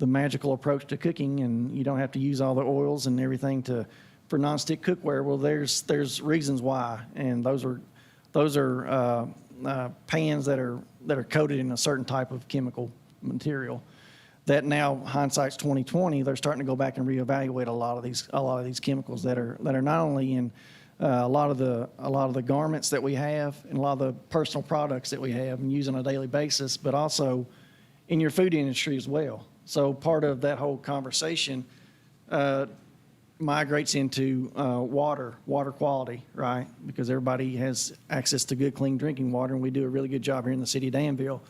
magical approach to cooking, and you don't have to use all the oils and everything for non-stick cookware. Well, there's reasons why, and those are pans that are coated in a certain type of chemical material. That now, hindsight's 2020, they're starting to go back and reevaluate a lot of these chemicals that are not only in a lot of the garments that we have and a lot of the personal products that we have and use on a daily basis, but also in your food industry as well. So part of that whole conversation migrates into water quality, right? Because everybody has access to good, clean drinking water, and we do a really good job here in the city of Danville.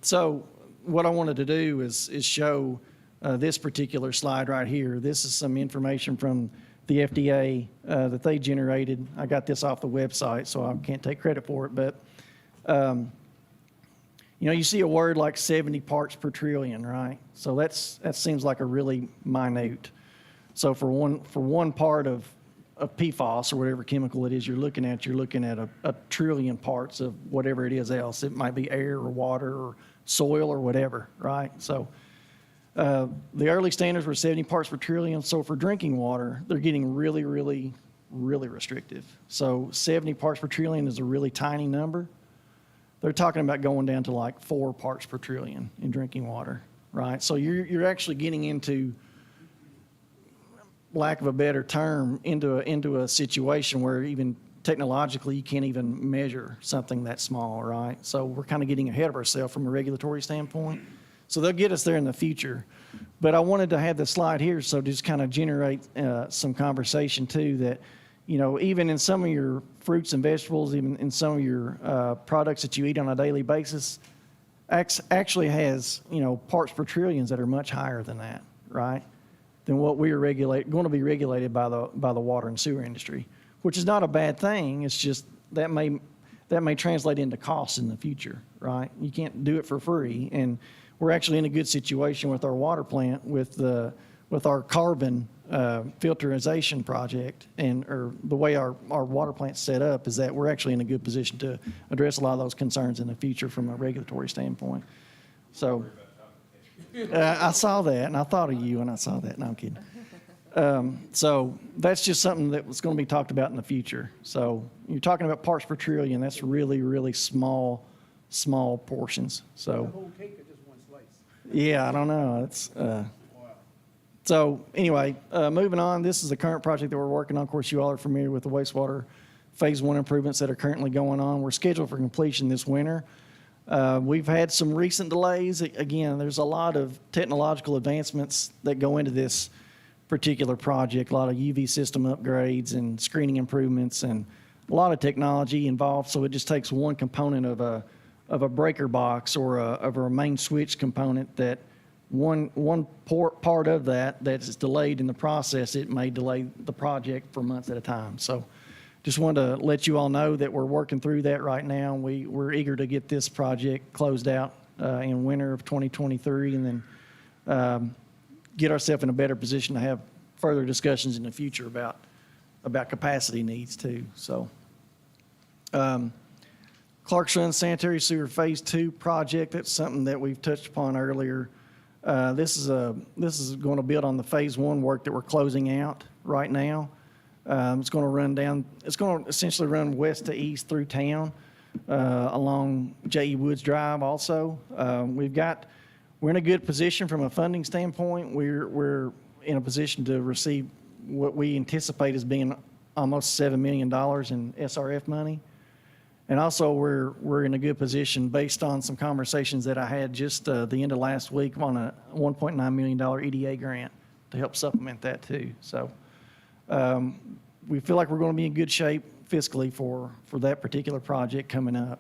So what I wanted to do is show this particular slide right here. This is some information from the FDA that they generated. I got this off the website, so I can't take credit for it, but you see a word like 70 parts per trillion, right? So that seems like a really minute. So for one part of PFAS or whatever chemical it is you're looking at a trillion parts of whatever it is else. It might be air or water or soil or whatever, right? So the early standards were 70 parts per trillion. So for drinking water, they're getting really, really, really restrictive. So 70 parts per trillion is a really tiny number. They're talking about going down to like 4 parts per trillion in drinking water, right? So you're actually getting into, lack of a better term, into a situation where even technologically you can't even measure something that small, right? So we're kind of getting ahead of ourselves from a regulatory standpoint. So they'll get us there in the future. But I wanted to have this slide here so just kind of generate some conversation too, that even in some of your fruits and vegetables, even in some of your products that you eat on a daily basis, actually has, parts per trillions that are much higher than that, right? Than what we are going to be regulated by the water and sewer industry, which is not a bad thing. It's just that may translate into costs in the future, right? You can't do it for free, and we're actually in a good situation with our water plant with our carbon filterization project, or the way our water plant's set up is that we're actually in a good position to address a lot of those concerns in the future from a regulatory standpoint. So I saw that, and I thought of you when I saw that. No, I'm kidding. So that's just something that was going to be talked about in the future. So you're talking about parts per trillion. That's really, really small portions. So The whole cake or just one slice? yeah, I don't know. So anyway, moving on. This is the current project that we're working on. Of course, you all are familiar with the wastewater phase 1 improvements that are currently going on. We're scheduled for completion this winter. We've had some recent delays. Again, there's a lot of technological advancements that go into this particular project, a lot of UV system upgrades and screening improvements and a lot of technology involved. So it just takes one component of a breaker box or of a main switch component that one part of that's delayed in the process, it may delay the project for months at a time. So just wanted to let you all know that we're working through that right now. We're eager to get this project closed out in winter of 2023, and then get ourselves in a better position to have further discussions in the future about capacity needs too. So Clark's Run Sanitary Sewer Phase 2 project, that's something that we've touched upon earlier. This is going to build on the Phase 1 work that we're closing out right now. It's going to essentially run west to east through town along J.E. Woods Drive also. We're in a good position from a funding standpoint. We're in a position to receive what we anticipate as being almost $7 million in SRF money. And also we're in a good position based on some conversations that I had just the end of last week on a $1.9 million EDA grant to help supplement that too. So we feel like we're going to be in good shape fiscally for that particular project coming up.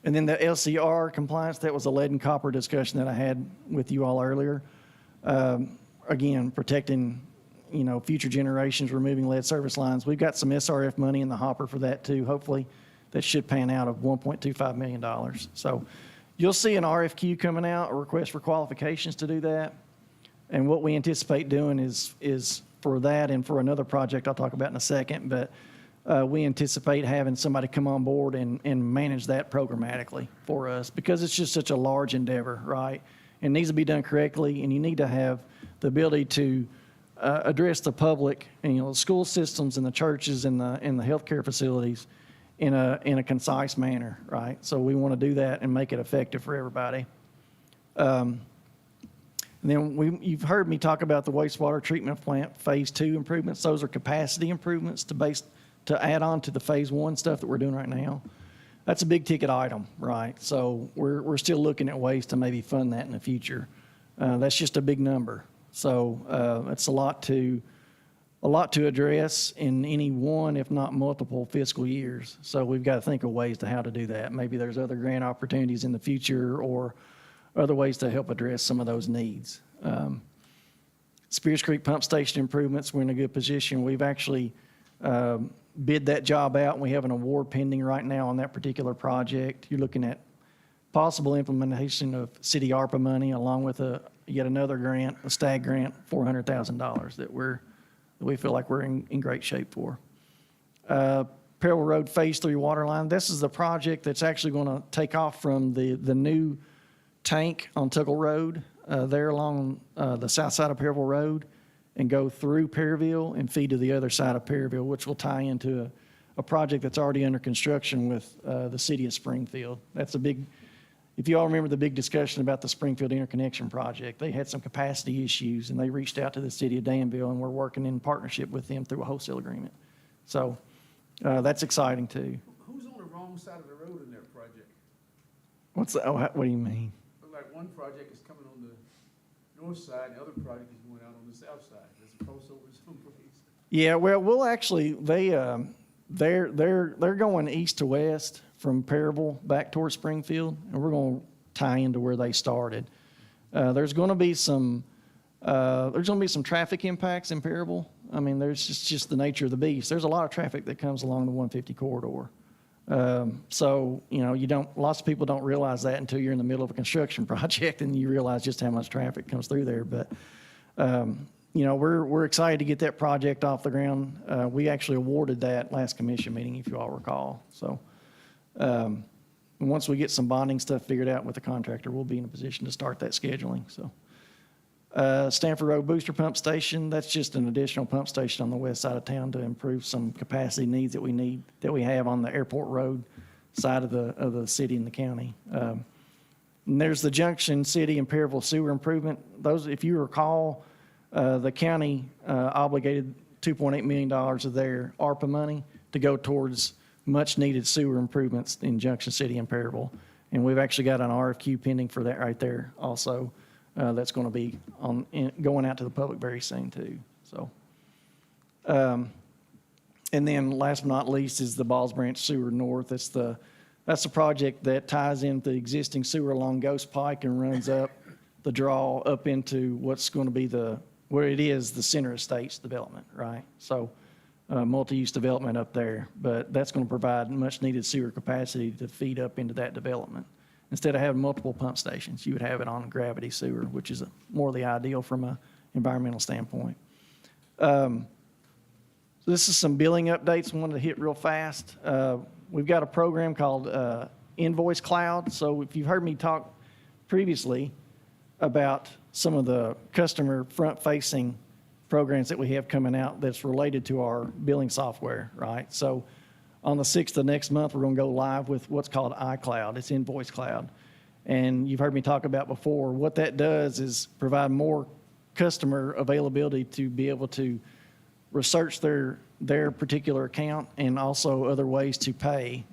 And then the LCR compliance, that was a lead and copper discussion that I had with you all earlier. Again, protecting, future generations, removing lead service lines. We've got some SRF money in the hopper for that too, hopefully. That should pan out of $1.25 million. So you'll see an RFQ coming out, a request for qualifications to do that. And what we anticipate doing is for that and for another project I'll talk about in a second, but we anticipate having somebody come on board and manage that programmatically for us because it's just such a large endeavor, right? It needs to be done correctly, and you need to have the ability to address the public, and, the school systems and the churches and the healthcare facilities in a concise manner, right? So we want to do that and make it effective for everybody. And then you've heard me talk about the wastewater treatment plant Phase 2 improvements. Those are capacity improvements to add on to the Phase 1 stuff that we're doing right now. That's a big ticket item, right? So we're still looking at ways to maybe fund that in the future. That's just a big number. So it's a lot to address in any one, if not multiple fiscal years. So we've got to think of ways to how to do that. Maybe there's other grant opportunities in the future or other ways to help address some of those needs. Spears Creek Pump Station improvements, we're in a good position. We've actually bid that job out, and we have an award pending right now on that particular project. You're looking at possible implementation of city ARPA money along with yet another grant, a STAG grant, $400,000 that we feel like we're in great shape for. Peril Road Phase 3 water line. This is the project that's actually going to take off from the new tank on Tuckle Road there along the south side of Perryville Road and go through Perryville and feed to the other side of Perryville, which will tie into a project that's already under construction with the city of Springfield. That's a big, if you all remember the big discussion about the Springfield Interconnection Project, they had some capacity issues and they reached out to the city of Danville, and we're working in partnership with them through a wholesale agreement. So that's exciting too. Who's on the wrong side of the road in that project? What's that? Oh, what do you mean? Look like one project is coming on the north side, and the other project is going out on the south side. There's a crossover someplace. Yeah, well, we'll actually, they're going east to west from Perryville back towards Springfield, and we're going to tie into where they started. There's going to be some traffic impacts in Perryville. I mean, there's just the nature of the beast. There's a lot of traffic that comes along the 150 corridor. So, lots of people don't realize that until you're in the middle of a construction project and you realize just how much traffic comes through there. But, we're excited to get that project off the ground. We actually awarded that last commission meeting, if you all recall. So, once we get some bonding stuff figured out with the contractor, we'll be in a position to start that scheduling. So, Stanford Road Booster Pump Station, that's just an additional pump station on the west side of town to improve some capacity needs that we have on the Airport Road side of the city and the county. And there's the Junction City and Perryville sewer improvement. Those, if you recall, the county obligated $2.8 million of their ARPA money to go towards much-needed sewer improvements in Junction City and Perryville. And we've actually got an RFQ pending for that right there also. That's going to be going out to the public very soon too. So, and then last but not least is the Balls Branch Sewer North. That's the project that ties into the existing sewer along Ghost Pike and runs up the draw up into what's going to be the Center Estates development, right? So, multi-use development up there, but that's going to provide much needed sewer capacity to feed up into that development. Instead of having multiple pump stations, you would have it on gravity sewer, which is more the ideal from an environmental standpoint. This is some billing updates I wanted to hit real fast. We've got a program called Invoice Cloud. So if you've heard me talk previously about some of the customer front-facing programs that we have coming out that's related to our billing software, right? So on the 6th of next month, we're going to go live with what's called iCloud. It's Invoice Cloud. And you've heard me talk about before, what that does is provide more customer availability to be able to research their particular account and also other ways to pay,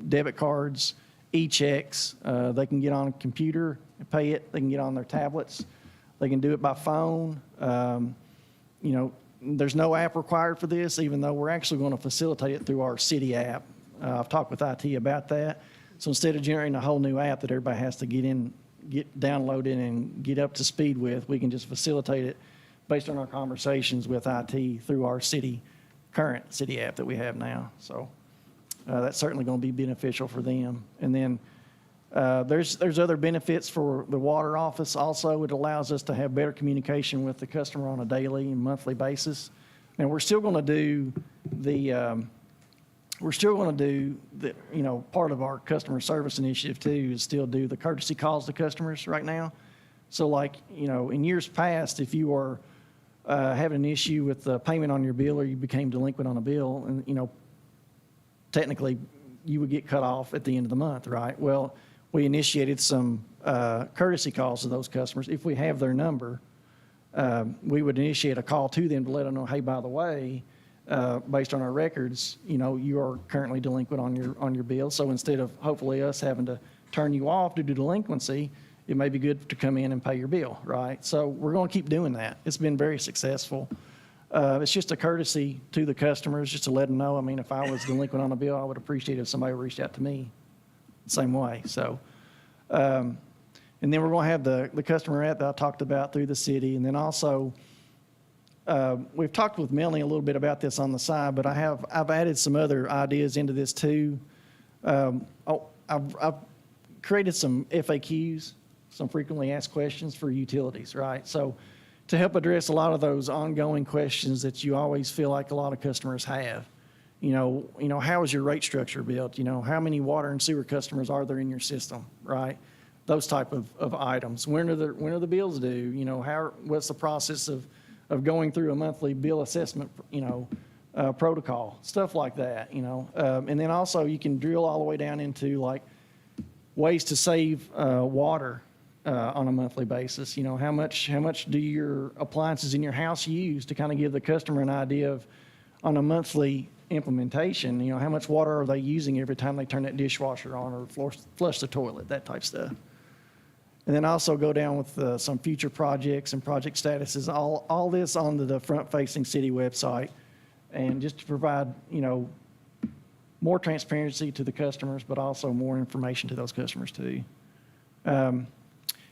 debit cards, e-checks. They can get on a computer and pay it. They can get on their tablets. They can do it by phone. There's no app required for this, even though we're actually going to facilitate it through our city app. I've talked with IT about that. So instead of generating a whole new app that everybody has to get downloaded and get up to speed with, we can just facilitate it based on our conversations with IT through our current city app that we have now. So that's certainly going to be beneficial for them. And then There's other benefits for the water office also. It allows us to have better communication with the customer on a daily and monthly basis. And we're still going to do part of our customer service initiative too is still do the courtesy calls to customers right now. So like, in years past, if you were having an issue with the payment on your bill or you became delinquent on a bill, and, technically you would get cut off at the end of the month, right? Well, we initiated some courtesy calls to those customers. If we have their number, we would initiate a call to them to let them know, hey, by the way, based on our records, you are currently delinquent on your bill. So instead of hopefully us having to turn you off due to delinquency, it may be good to come in and pay your bill, right? So we're going to keep doing that. It's been very successful. It's just a courtesy to the customers, just to let them know. I mean, if I was delinquent on a bill, I would appreciate if somebody reached out to me the same way. So, and then we're going to have the customer app that I talked about through the city. And then also, we've talked with Melanie a little bit about this on the side, but I've added some other ideas into this too. I've created some FAQs, some frequently asked questions for utilities, right? So to help address a lot of those ongoing questions that you always feel like a lot of customers have. How is your rate structure built? How many water and sewer customers are there in your system, right? Those type of items. When are the bills due? What's the process of going through a monthly bill assessment, protocol, stuff like that, And then also you can drill all the way down into like ways to save water on a monthly basis. How much do your appliances in your house use, to kind of give the customer an idea of, on a monthly implementation, how much water are they using every time they turn that dishwasher on or flush the toilet, that type stuff. And then also go down with some future projects and project statuses, all this on the front-facing city website, and just to provide, more transparency to the customers, but also more information to those customers too.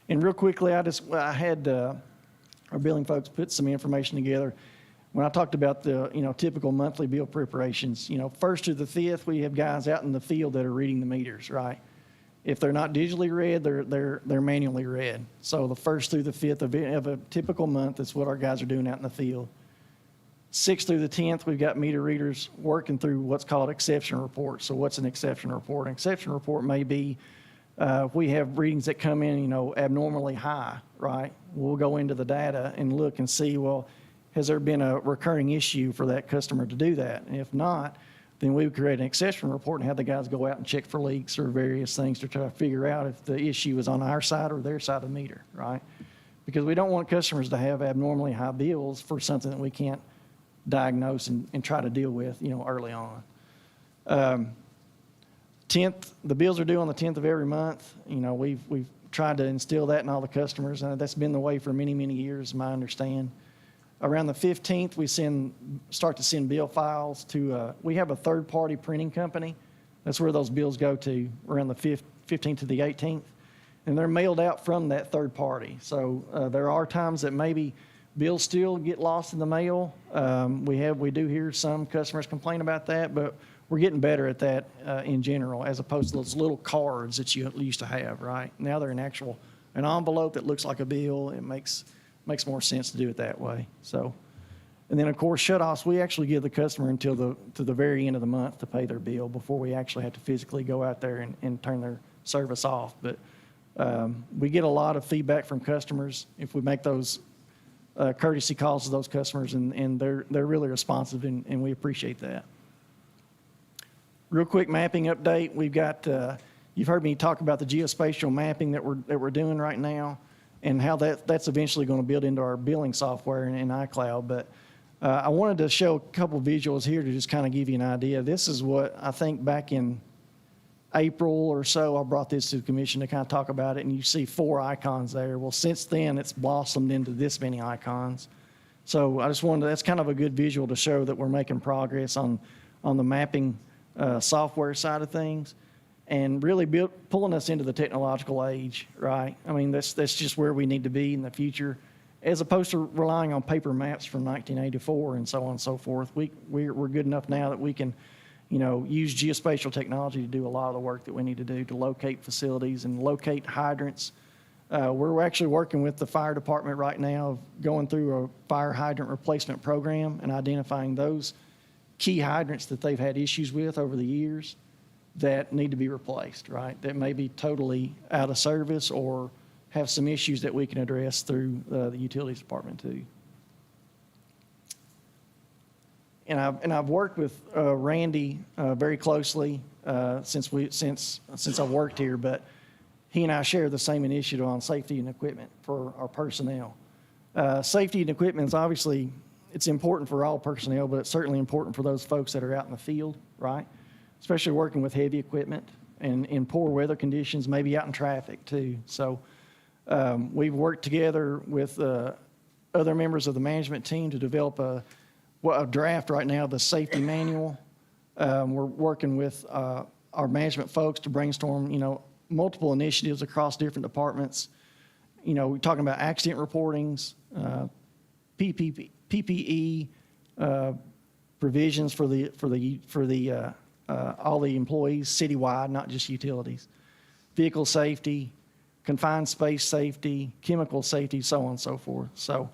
And real quickly, I had our billing folks put some information together. When I talked about the, typical monthly bill preparations, 1st through the 5th, we have guys out in the field that are reading the meters, right? If they're not digitally read, they're manually read. So the 1st through the 5th of a typical month is what our guys are doing out in the field. 6th through the 10th, we've got meter readers working through what's called exception reports. So what's an exception report? An exception report may be if we have readings that come in, abnormally high, right? We'll go into the data and look and see, well, has there been a recurring issue for that customer to do that? And if not, then we would create an exception report and have the guys go out and check for leaks or various things to try to figure out if the issue is on our side or their side of the meter, right? Because we don't want customers to have abnormally high bills for something that we can't diagnose and try to deal with, early on. 10th, the bills are due on the 10th of every month. We've tried to instill that in all the customers. That's been the way for many, many years, my understand. Around the 15th, we start to send bill files to, we have a third-party printing company. That's where those bills go to, around the 15th to the 18th. And they're mailed out from that third party. So there are times that maybe bills still get lost in the mail. We do hear some customers complain about that, but we're getting better at that in general, as opposed to those little cards that you used to have, right? Now they're an envelope that looks like a bill. It makes more sense to do it that way. So, and then of course shutoffs, we actually give the customer until to the very end of the month to pay their bill before we actually have to physically go out there and turn their service off. But we get a lot of feedback from customers if we make those courtesy calls to those customers, and they're really responsive, and we appreciate that. Real quick mapping update. We've got, you've heard me talk about the geospatial mapping that we're doing right now, and how that's eventually going to build into our billing software in iCloud. But I wanted to show a couple visuals here to just kind of give you an idea. This is what I think back in April or so, I brought this to the commission to kind of talk about it, and you see 4 icons there. Well, since then, it's blossomed into this many icons. So I just wanted that's kind of a good visual to show that we're making progress on the mapping software side of things, and really pulling us into the technological age, right? I mean, that's just where we need to be in the future, as opposed to relying on paper maps from 1984 and so on and so forth. We're good enough now that we can use geospatial technology to do a lot of the work that we need to do to locate facilities and locate hydrants. We're actually working with the fire department right now, going through a fire hydrant replacement program and identifying those key hydrants that they've had issues with over the years that need to be replaced, right? That may be totally out of service or have some issues that we can address through the utilities department too. And I've worked with Randy very closely since I've worked here, but he and I share the same initiative on safety and equipment for our personnel. Safety and equipment is obviously, it's important for all personnel, but it's certainly important for those folks that are out in the field, right? Especially working with heavy equipment and in poor weather conditions, maybe out in traffic too. So we've worked together with other members of the management team to develop a draft right now, the safety manual. We're working with our management folks to brainstorm, multiple initiatives across different departments. We're talking about accident reportings, PPE provisions for all the employees citywide, not just utilities, vehicle safety, confined space safety, chemical safety, so on and so forth. So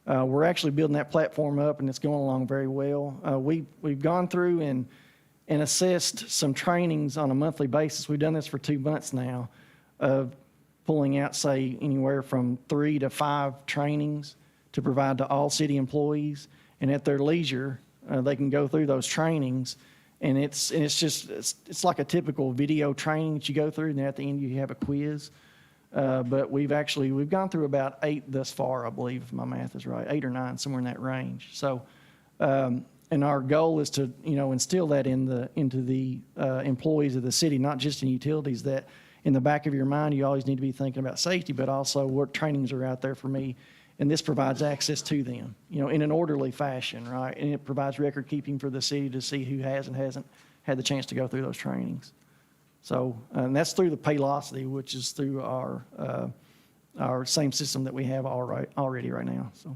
we're actually building that platform up, and it's going along very well. We've gone through and assessed some trainings on a monthly basis. We've done this for 2 months now, of pulling out, say, anywhere from 3 to 5 trainings to provide to all city employees, and at their leisure, they can go through those trainings. And it's like a typical video training that you go through, and then at the end you have a quiz. But we've gone through about 8 thus far, I believe, if my math is right, 8 or 9, somewhere in that range. So, and our goal is to, instill that into the employees of the city, not just in utilities, that in the back of your mind, you always need to be thinking about safety, but also what trainings are out there for me. And this provides access to them, in an orderly fashion, right? And it provides record keeping for the city to see who has and hasn't had the chance to go through those trainings. So, and that's through the Paylocity, which is through our same system that we have already right now. So,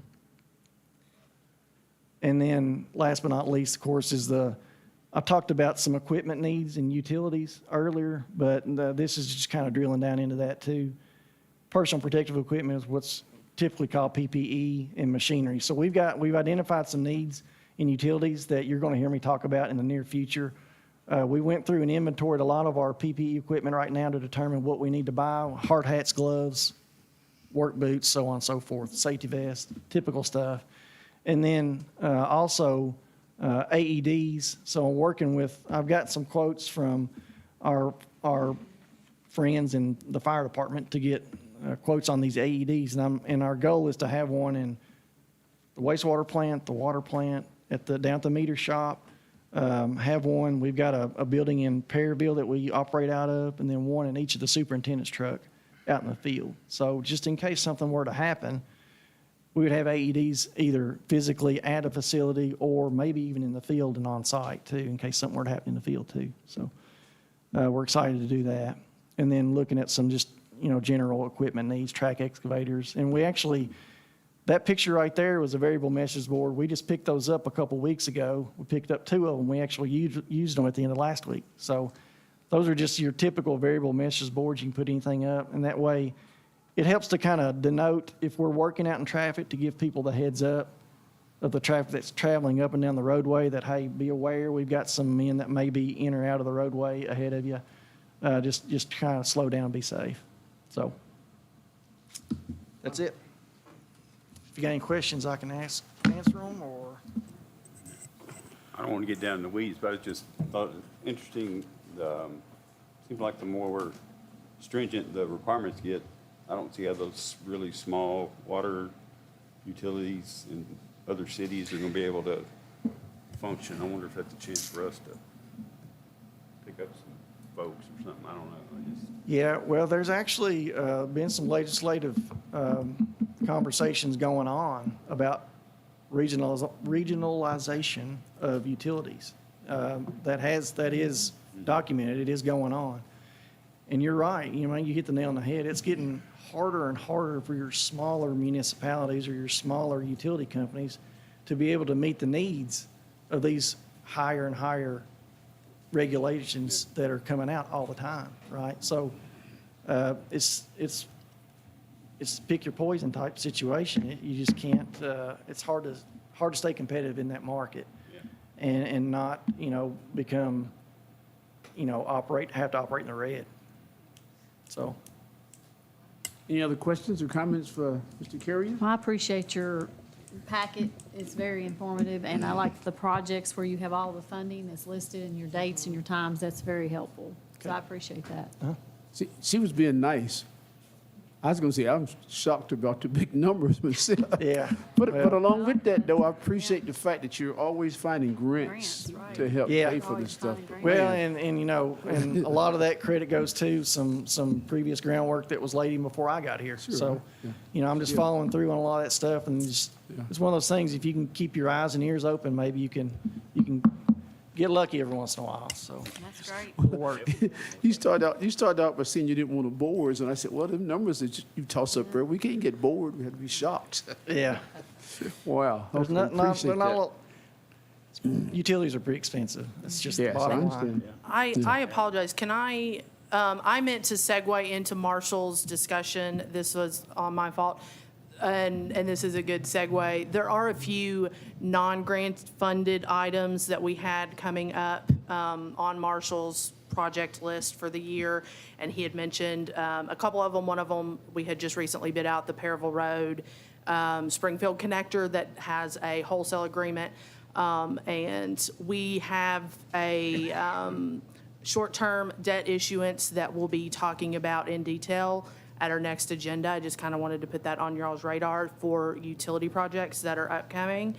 and then last but not least, of course, is I talked about some equipment needs and utilities earlier, but this is just kind of drilling down into that too. Personal protective equipment is what's typically called PPE and machinery. So we've identified some needs in utilities that you're going to hear me talk about in the near future. We went through and inventoried a lot of our PPE equipment right now to determine what we need to buy: hard hats, gloves, work boots, so on and so forth, safety vests, typical stuff. And then also AEDs. So I'm working I've got some quotes from our friends in the fire department to get quotes on these AEDs. And our goal is to have one in the wastewater plant, the water plant, down at the meter shop. Have one. We've got a building in Perryville that we operate out of, and then one in each of the superintendent's truck out in the field. So just in case something were to happen, we would have AEDs either physically at a facility or maybe even in the field and on site too, in case something were to happen in the field too. So we're excited to do that. And then looking at some just, general equipment needs, track excavators. And that picture right there was a variable message board. We just picked those up a couple weeks ago. We picked up 2 of them. We actually used them at the end of last week. So those are just your typical variable message boards. You can put anything up, and that way it helps to kind of denote if we're working out in traffic, to give people the heads up of the traffic that's traveling up and down the roadway, that, hey, be aware, we've got some men that may be in or out of the roadway ahead of you. Just kind of slow down and be safe. So that's it. If you got any questions, I can answer them, or. I don't want to get down in the weeds, but I just thought it was interesting. Seems like the more stringent the requirements get, I don't see how those really small water utilities in other cities are going to be able to function. I wonder if that's a chance for us to pick up some folks or something. I don't know. Yeah, well, there's actually been some legislative conversations going on about regionalization of utilities. That is documented. It is going on. And you're right. You hit the nail on the head. It's getting harder and harder for your smaller municipalities or your smaller utility companies to be able to meet the needs of these higher and higher regulations that are coming out all the time, right? So it's pick your poison type situation. You just can't, it's hard to stay competitive in that market and not, become, have to operate in the red. So. Any other questions or comments for Mr. Carrier? Well, I appreciate your packet. It's very informative, and I like the projects where you have all the funding that's listed and your dates and your times. That's very helpful. So I appreciate that. See, she was being nice. I was going to say, I'm shocked about the big numbers myself. Yeah. But Well- along with that, though, I appreciate the fact that you're always finding grants Grants, right. to help Yeah. pay for this stuff. Well, and and a lot of that credit goes to some previous groundwork that was laid even before I got here. So, I'm just following through on a lot of that stuff, and just, it's one of those things, if you can keep your eyes and ears open, maybe you can get lucky every once in a while, so. That's great. It'll work. You started out by saying you didn't want the boards, and I said, well, them numbers that you toss up there, we can't get bored. We have to be shocked. Yeah. Wow. There's Okay, not, appreciate not a that. lot, utilities are pretty expensive. That's just the Yes, I bottom line. understand. I apologize. Can I meant to segue into Marshall's discussion. This was on my fault. And this is a good segue. There are a few non-grant funded items that we had coming up on Marshall's project list for the year. And he had mentioned a couple of them. One of them, we had just recently bid out the Perryville Road Springfield connector that has a wholesale agreement. And we have a short-term debt issuance that we'll be talking about in detail at our next agenda. I just kind of wanted to put that on y'all's radar for utility projects that are upcoming,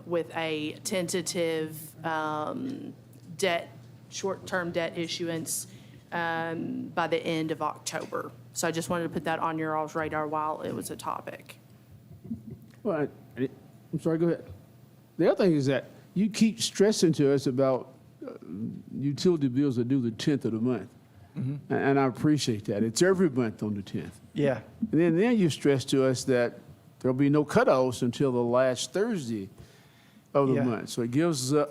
with a tentative short-term debt issuance by the end of October. So I just wanted to put that on your all's radar while it was a topic. Well, I'm sorry, go ahead. The other thing is that you keep stressing to us about utility bills that due the 10th of the month. And I appreciate that. It's every month on the 10th. Yeah. And then you stress to us that there'll be no cutoffs until the last Thursday of the Yeah. month. So it gives the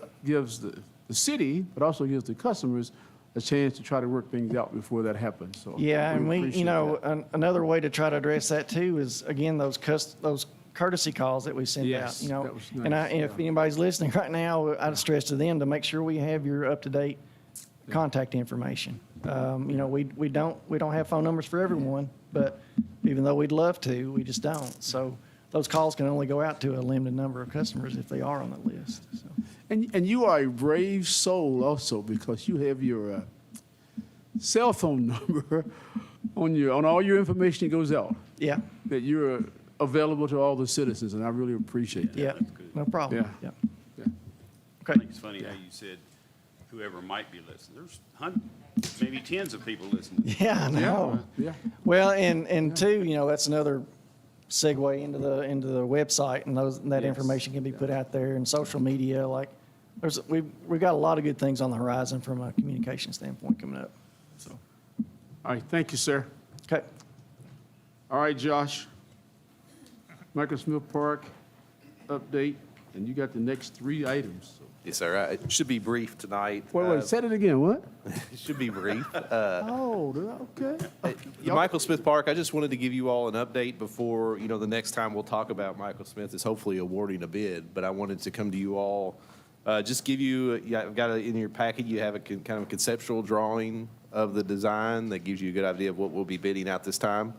city, but also gives the customers a chance to try to work things out before that happens. So Yeah, and we, appreciate that. another way to try to address that too is, again, those courtesy calls that we send Yes, out, that was And nice, if anybody's listening right now, I'd stress to them to make sure we have your up-to-date contact information. We don't have phone numbers for everyone, but even though we'd love to, we just don't. So those calls can only go out to a limited number of customers if they are on the list, so. And you are a brave soul also, because you have your cell phone number on all your information that goes out, Yeah, that you're available to all the citizens, and I really appreciate that. yeah, no problem. Yeah. Yeah. I think it's funny how you said whoever might be listening. There's hundreds, maybe tens of people listening. Yeah, I know. Yeah. Well, and two, that's another segue into the website, and that Yes. information can be put out there, and social media, like, we've got a lot of good things on the horizon from a communication standpoint coming up, so. All right, thank you, sir. Okay. All right, Josh. Michael Smith Park update, and you got the next 3 items. So. Yes, sir. It should be brief tonight. Wait, say it again, what? It should be brief. Okay. Michael Smith Park, I just wanted to give you all an update before, the next time we'll talk about Michael Smith is hopefully awarding a bid. But I wanted to come to you all, just give you, I've got in your packet, you have a kind of a conceptual drawing of the design that gives you a good idea of what we'll be bidding out this time.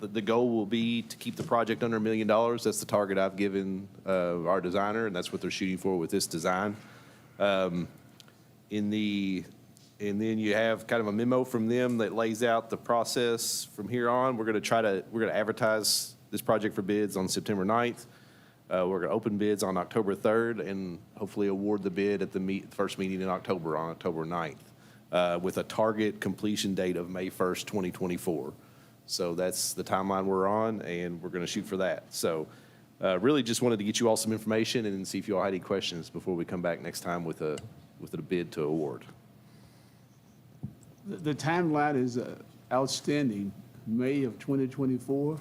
The goal will be to keep the project under $1 million. That's the target I've given our designer, and that's what they're shooting for with this design. And then you have kind of a memo from them that lays out the process from here on. We're going to advertise this project for bids on September 9th. We're going to open bids on October 3rd and hopefully award the bid at the first meeting in October on October 9th with a target completion date of May 1st, 2024. So that's the timeline we're on, and we're going to shoot for that. So really just wanted to get you all some information and see if you all had any questions before we come back next time with a bid to award. The timeline is outstanding, May of 2024.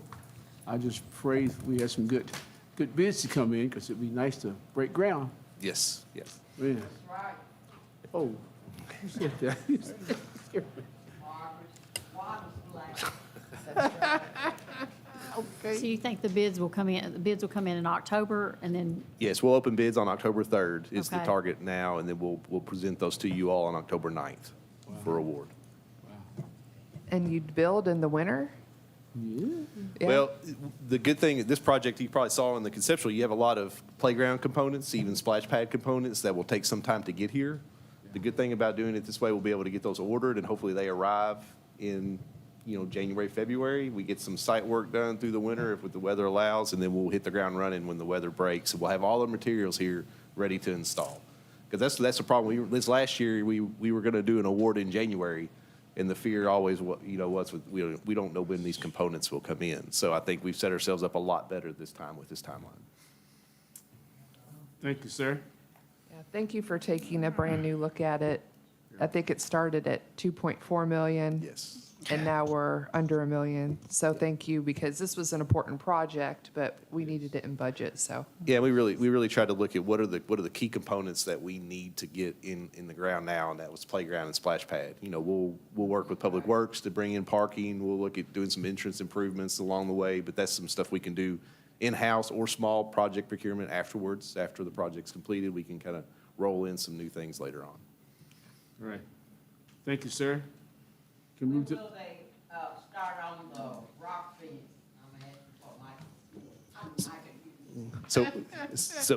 I just pray we have some good bids to come in, because it'd be nice to break ground. Yes, yes. Yeah. Oh, you said that. So you think the bids will come in October, and then, Yes, we'll open bids on October 3rd is the Okay. target now, and then we'll present those to you all on October 9th for award. And you'd build in the winter? Yeah. Yeah. Well, the good thing, this project, you probably saw in the conceptual, you have a lot of playground components, even splash pad components that will take some time to get here. The good thing about doing it this way, we'll be able to get those ordered, and hopefully they arrive in, January, February. We get some site work done through the winter if the weather allows, and then we'll hit the ground running when the weather breaks. We'll have all the materials here ready to install. Because that's the problem. This last year, we were going to do an award in January, and the fear always, was we don't know when these components will come in. So I think we've set ourselves up a lot better this time with this timeline. Thank you, sir. Yeah, thank you for taking a brand-new look at it. I think it started at 2.4 million. Yes. And now we're under $1 million. So thank you, because this was an important project, but we needed it in budget, so. Yeah, we really tried to look at what are the key components that we need to get in the ground now, and that was playground and splash pad. We'll work with Public Works to bring in parking. We'll look at doing some entrance improvements along the way, but that's some stuff we can do in-house or small project procurement afterwards. After the project's completed, we can kind of roll in some new things later on. All right. Thank you, sir. Can move to. Will they start on the rock fence? So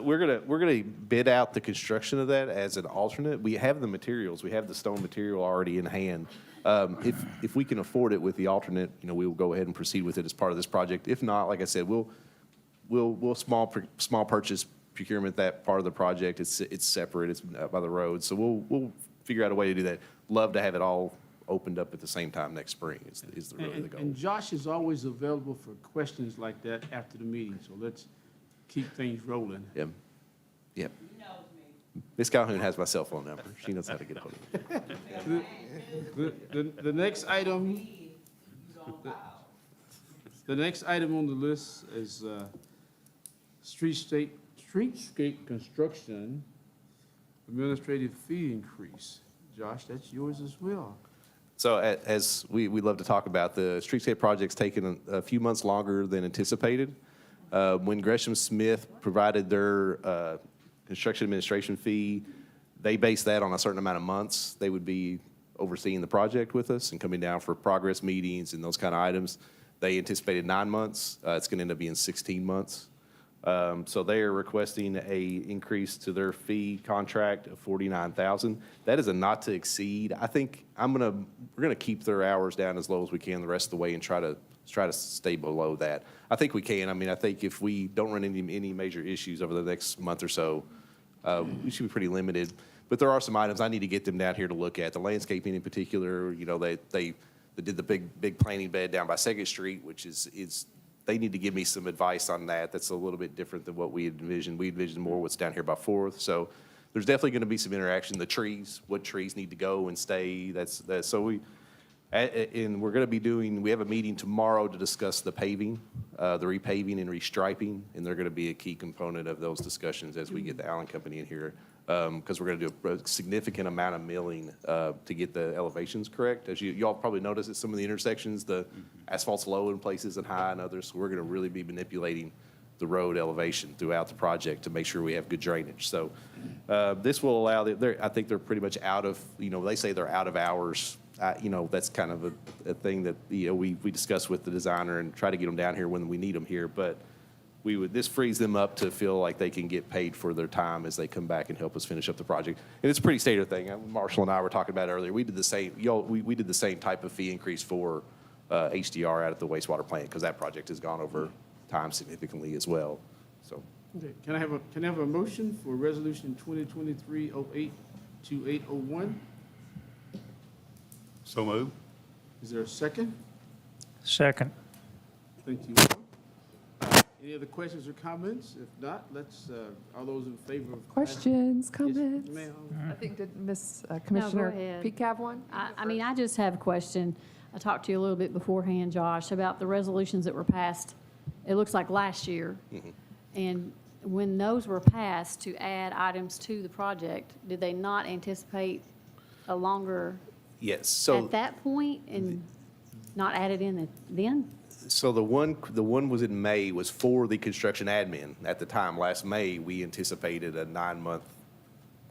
we're gonna bid out the construction of that as an alternate. We have the materials, we have the stone material already in hand. If we can afford it with the alternate, we will go ahead and proceed with it as part of this project. If not, like I said, we'll small purchase procurement that part of the project. It's separate, it's by the road, so we'll figure out a way to do that. Love to have it all opened up at the same time next spring is really the goal. And Josh is always available for questions like that after the meeting, so let's keep things rolling. Yep. Ms. Calhoun has my cell phone number. She knows how to get hold of me. The next item, the next item on the list is streetscape construction administrative fee increase. Josh, that's yours as well. So as we love to talk about, the streetscape project's taken a few months longer than anticipated. When Gresham Smith provided their construction administration fee, they based that on a certain amount of months they would be overseeing the project with us and coming down for progress meetings and those kind of items. They anticipated 9 months. It's going to end up being 16 months. So they are requesting a increase to their fee contract of $49,000. That is a not to exceed. I think we're gonna keep their hours down as low as we can the rest of the way and try to stay below that. I think we can. I think if we don't run into any major issues over the next month or so, we should be pretty limited. But there are some items I need to get them down here to look at. The landscaping in particular, they did the big planting bed down by 2nd Street, which is they need to give me some advice on that. That's a little bit different than what we had envisioned. We envisioned more what's down here by 4th. So there's definitely going to be some interaction. The trees, what trees need to go and stay. And we're going to be we have a meeting tomorrow to discuss the paving, the repaving and restriping, and they're going to be a key component of those discussions as we get the Allen Company in here. Because we're going to do a significant amount of milling to get the elevations correct. As you all probably noticed at some of the intersections, the asphalt's low in places and high in others. So we're going to really be manipulating the road elevation throughout the project to make sure we have good drainage. So this will allow, I think they're pretty much out of, they say they're out of hours. That's kind of a thing that we discuss with the designer and try to get them down here when we need them here. But this frees them up to feel like they can get paid for their time as they come back and help us finish up the project. And it's a pretty standard thing. Marshall and I were talking about it earlier. We did the same. We did the same type of fee increase for HDR out at the wastewater plant because that project has gone over time significantly as well. So. Okay. Can I have a motion for resolution 2023-08-2801? So moved. Is there a second? Second. Thank you. Any other questions or comments? If not, let's, all those in favor of. Questions, comments? Yes, ma'am. I think, did Commissioner ahead. Peak have one? I just have a question. I talked to you a little bit beforehand, Josh, about the resolutions that were passed, it looks like last year. And when those were passed to add items to the project, did they not anticipate a longer Yes, so. at that point and not added in then? So the one was in May, was for the construction admin. At the time, last May, we anticipated a 9-month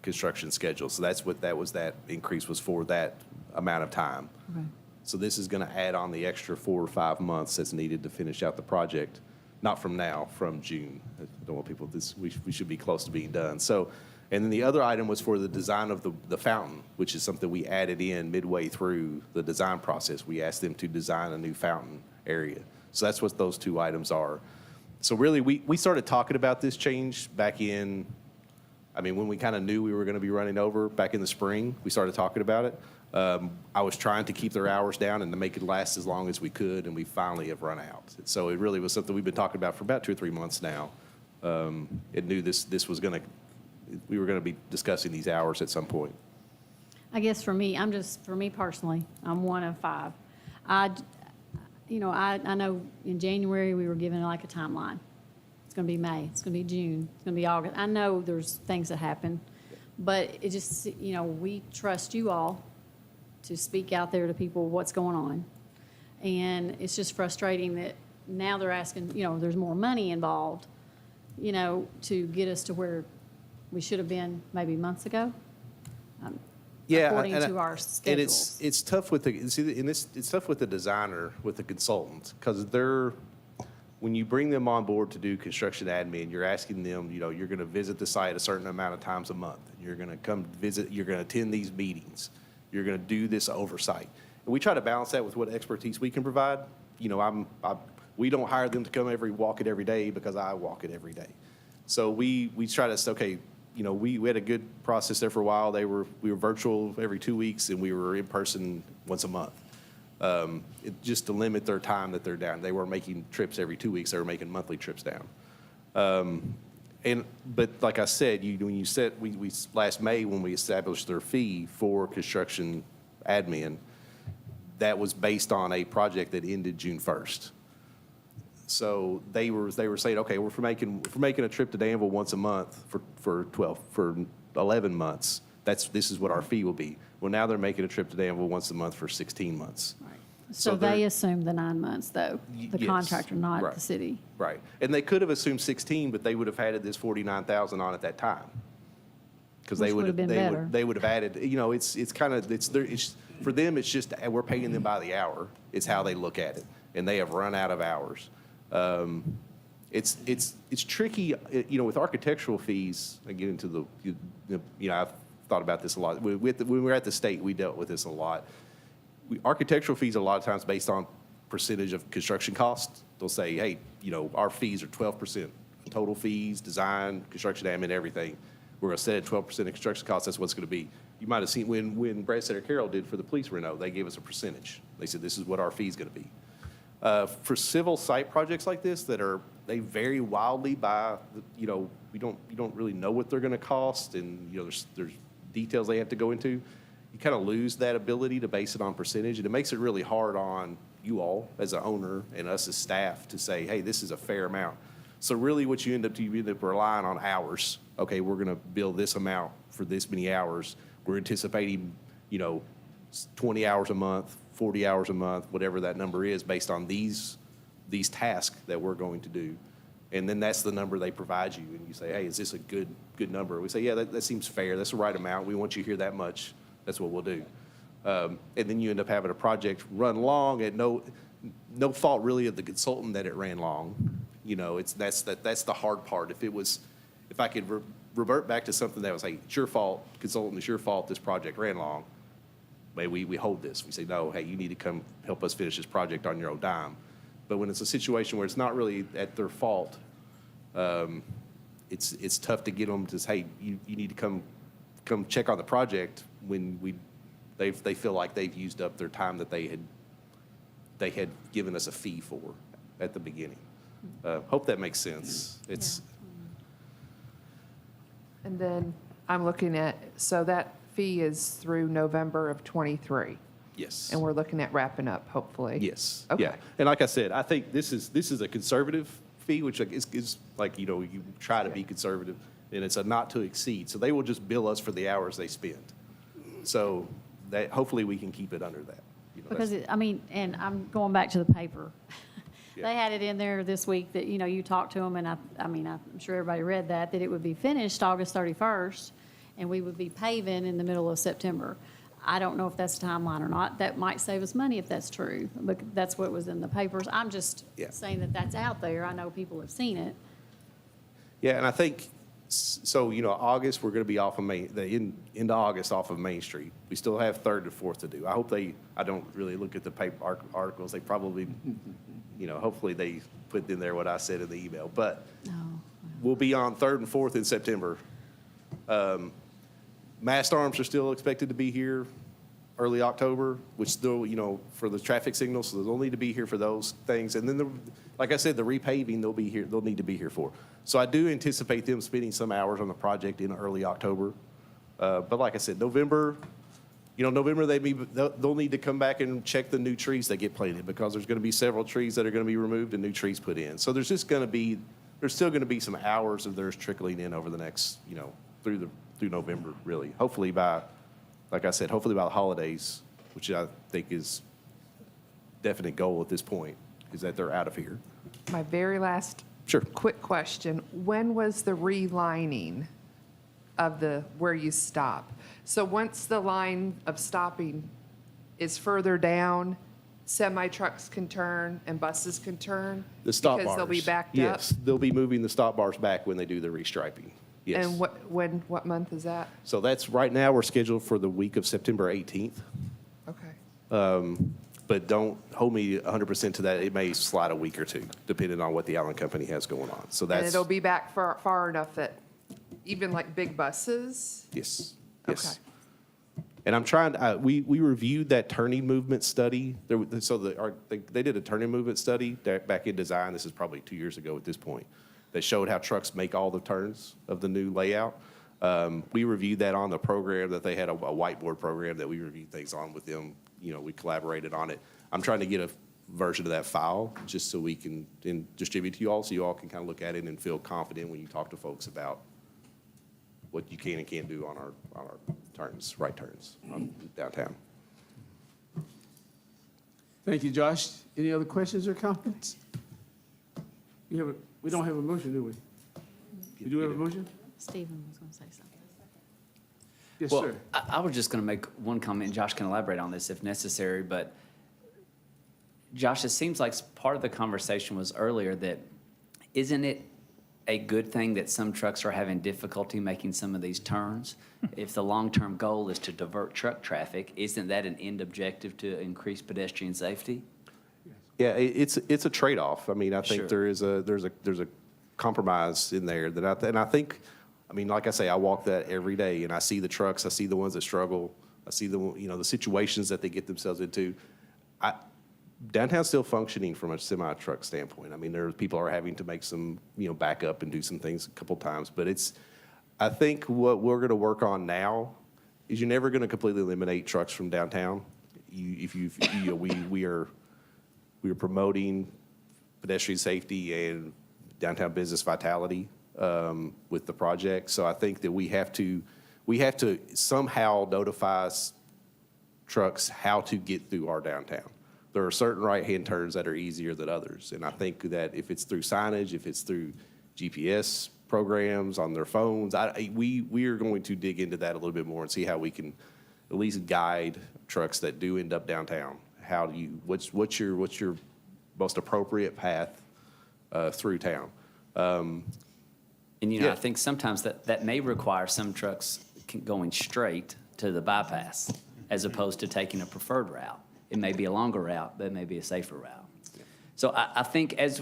construction schedule. So that's what that increase was for, that amount of time. Okay. So this is going to add on the extra 4 or 5 months that's needed to finish out the project, not from now, from June. I don't want people, we should be close to being done. So, and then the other item was for the design of the fountain, which is something we added in midway through the design process. We asked them to design a new fountain area. So that's what those 2 items are. So really, we started talking about this change back in, when we kind of knew we were going to be running over back in the spring, we started talking about it. I was trying to keep their hours down and to make it last as long as we could, and we finally have run out. So it really was something we've been talking about for about 2 or 3 months now. It knew this was going to, we were going to be discussing these hours at some point. I guess for me personally, I'm one of 5. I know in January, we were given like a timeline. It's going to be May, it's going to be June, it's going to be August. I know there's things that happen, but it just, we trust you all to speak out there to people what's going on. And it's just frustrating that now they're asking, there's more money involved, to get us to where we should have been maybe months ago. According to our schedules. And it's tough with it's tough with the designer, with the consultant, because when you bring them on board to do construction admin, you're asking them, you're going to visit the site a certain amount of times a month. You're going to come visit, you're going to attend these meetings. You're going to do this oversight. And we try to balance that with what expertise we can provide. We don't hire them to come walk it every day because I walk it every day. So we try to say, okay, we had a good process there for a while. We were virtual every 2 weeks, and we were in person once a month. Just to limit their time that they're down. They weren't making trips every 2 weeks. They were making monthly trips down. But like I said, when you said we last May when we established their fee for construction admin, that was based on a project that ended June 1st. So they were saying, okay, if we're making a trip to Danville once a month for 11 months, this is what our fee will be. Well, now they're making a trip to Danville once a month for 16 months. Right. So they assume the 9 months, though, the Yes. contractor, not Right. the city. Right. And they could have assumed 16, but they would have added this 49,000 on at that time. Because Which would have been better. they would have added, for them, it's just, we're paying them by the hour. It's how they look at it. And they have run out of hours. It's tricky, with architectural fees. I get into I've thought about this a lot. When we were at the state, we dealt with this a lot. Architectural fees are a lot of times based on percentage of construction costs. They'll say, hey, our fees are 12%. Total fees, design, construction admin, everything. We're going to set at 12% of construction costs. That's what it's going to be. You might have seen when Brad Setter Carroll did for the police reno, they gave us a percentage. They said, this is what our fee is going to be. For civil site projects like this they vary wildly by, you don't really know what they're going to cost, and, there's details they have to go into. You kind of lose that ability to base it on percentage, and it makes it really hard on you all as an owner and us as staff to say, hey, this is a fair amount. So really what you end up relying on hours. Okay, we're going to bill this amount for this many hours. We're anticipating, 20 hours a month, 40 hours a month, whatever that number is, based on these tasks that we're going to do. And then that's the number they provide you. And you say, hey, is this a good number? We say, yeah, that seems fair. That's the right amount. We want you to hear that much. That's what we'll do. And then you end up having a project run long at no fault really of the consultant that it ran long. That's the hard part. If I could revert back to something that was, hey, it's your fault, consultant, it's your fault, this project ran long. Maybe we hold this. We say, no, hey, you need to come help us finish this project on your own dime. But when it's a situation where it's not really at their fault, it's tough to get them to say, hey, you need to come check on the project when they feel like they've used up their time that they had given us a fee for at the beginning. Hope that makes sense. And then I'm looking at, so that fee is through November of '23. Yes. And we're looking at wrapping up, hopefully. Yes. Okay. Yeah. And like I said, I think this is a conservative fee, which is like, you know, you try to be conservative, and it's a not to exceed. So they will just bill us for the hours they spend. So that, hopefully we can keep it under that. You know, Because, that's- I mean, and I'm going back to the paper. Yeah. They had it in there this week that, you know, you talked to them, and I mean, I'm sure everybody read that it would be finished August 31st, and we would be paving in the middle of September. I don't know if that's the timeline or not. That might save us money if that's true, but that's what was in the papers. I'm just Yeah. saying that that's out there. I know people have seen it. Yeah, and I think, so, you know, August, we're going to be off of into August off of Main Street. We still have 3rd and 4th to do. I hope I don't really look at the paper articles. They probably, you know, hopefully they put in there what I said in the email. But we'll be on 3rd and 4th in September. Mast arms are still expected to be here early October, which still, you know, for the traffic signals, so they'll need to be here for those things. And then, like I said, the repaving, they'll need to be here for. So I do anticipate them spending some hours on the project in early October. But like I said, November, they'll need to come back and check the new trees that get planted, because there's going to be several trees that are going to be removed and new trees put in. So there's still going to be some hours of theirs trickling in over the next, you know, through November, really. Hopefully by the holidays, which I think is definite goal at this point, is that they're out of here. My very last Sure. quick question, when was the relining of where you stop? So once the line of stopping is further down, semi-trucks can turn and buses can turn? The stop bars. Because they'll be backed up? Yes, they'll be moving the stop bars back when they do the restriping. Yes. And what month is that? So that's, right now, we're scheduled for the week of September 18th. Okay. But don't hold me 100% to that. It may slide a week or two, depending on what the Allen Company has going on. So And that's, it'll be back far enough that even like big buses? yes, Okay. yes. And I'm trying, we reviewed that turning movement study. They did a turning movement study back in design. This is probably 2 years ago at this point. That showed how trucks make all the turns of the new layout. We reviewed that on the program, that they had a whiteboard program that we reviewed things on with them. You know, we collaborated on it. I'm trying to get a version of that file just so we can distribute to you all, so you all can kind of look at it and feel confident when you talk to folks about what you can and can't do on our turns, right turns downtown. Thank you, Josh. Any other questions or comments? We don't have a motion, do we? We do have a motion? Stephen was going to say something. Yes, Well, sir. I was just going to make one comment. Josh can elaborate on this if necessary, but Josh, it seems like part of the conversation was earlier that isn't it a good thing that some trucks are having difficulty making some of these turns? If the long-term goal is to divert truck traffic, isn't that an end objective to increase pedestrian safety? Yeah, it's a trade-off. I mean, I think Sure. there's a compromise in there and I think, I mean, like I say, I walk that every day and I see the trucks, I see the ones that struggle, I see the situations that they get themselves into. Downtown's still functioning from a semi-truck standpoint. I mean, people are having to make some, back up and do some things a couple times, but I think what we're going to work on now is you're never going to completely eliminate trucks from downtown. We are promoting pedestrian safety and downtown business vitality with the project. So I think that we have to somehow notify trucks how to get through our downtown. There are certain right-hand turns that are easier than others. And I think that if it's through signage, if it's through GPS programs on their phones, we are going to dig into that a little bit more and see how we can at least guide trucks that do end up downtown. What's your most appropriate path through town? And, I think sometimes that may require some trucks going straight to the bypass as opposed to taking a preferred route. It may be a longer route, but it may be a safer route. So I think as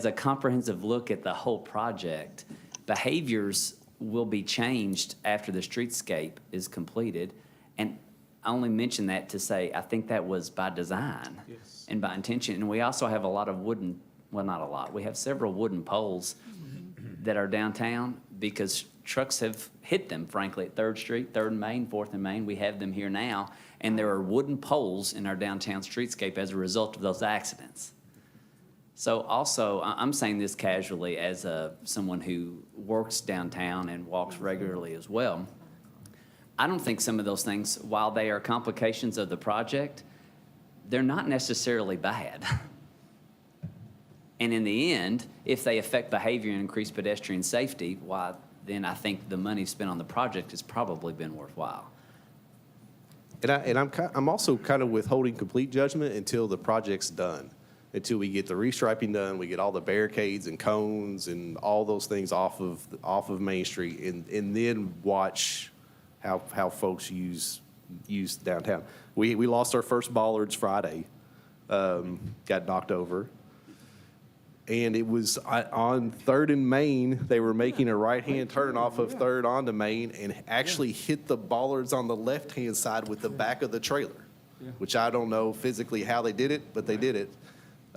a comprehensive look at the whole project, behaviors will be changed after the streetscape is completed. And I only mention that to say I think that was by design and by intention. And we also have a lot of not a lot, we have several wooden poles that are downtown because trucks have hit them, frankly, at 3rd Street, 3rd and Main, 4th and Main. We have them here now. And there are wooden poles in our downtown streetscape as a result of those accidents. So also, I'm saying this casually as someone who works downtown and walks regularly as well. I don't think some of those things, while they are complications of the project, they're not necessarily bad. And in the end, if they affect behavior and increase pedestrian safety, why, then I think the money spent on the project has probably been worthwhile. And I'm also kind of withholding complete judgment until the project's done, until we get the restriping done, we get all the barricades and cones and all those things off of Main Street, and then watch how folks use downtown. We lost our first bollards Friday, got knocked over. And it was on 3rd and Main, they were making a right-hand turn off of 3rd onto Main and actually hit the bollards on the left-hand side with the back of the trailer, which I don't know physically how they did it, but they did it.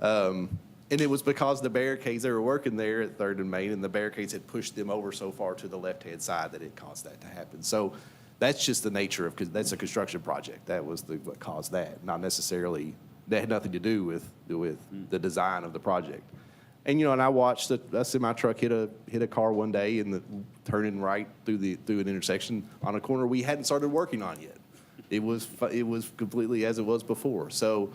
And it was because the barricades, they were working there at 3rd and Main, and the barricades had pushed them over so far to the left-hand side that it caused that to happen. So that's just the nature of, because that's a construction project. That was what caused that, not necessarily, that had nothing to do with the design of the project. And, and I watched a semi-truck hit a car one day turning right through an intersection on a corner we hadn't started working on yet. It was completely as it was before. So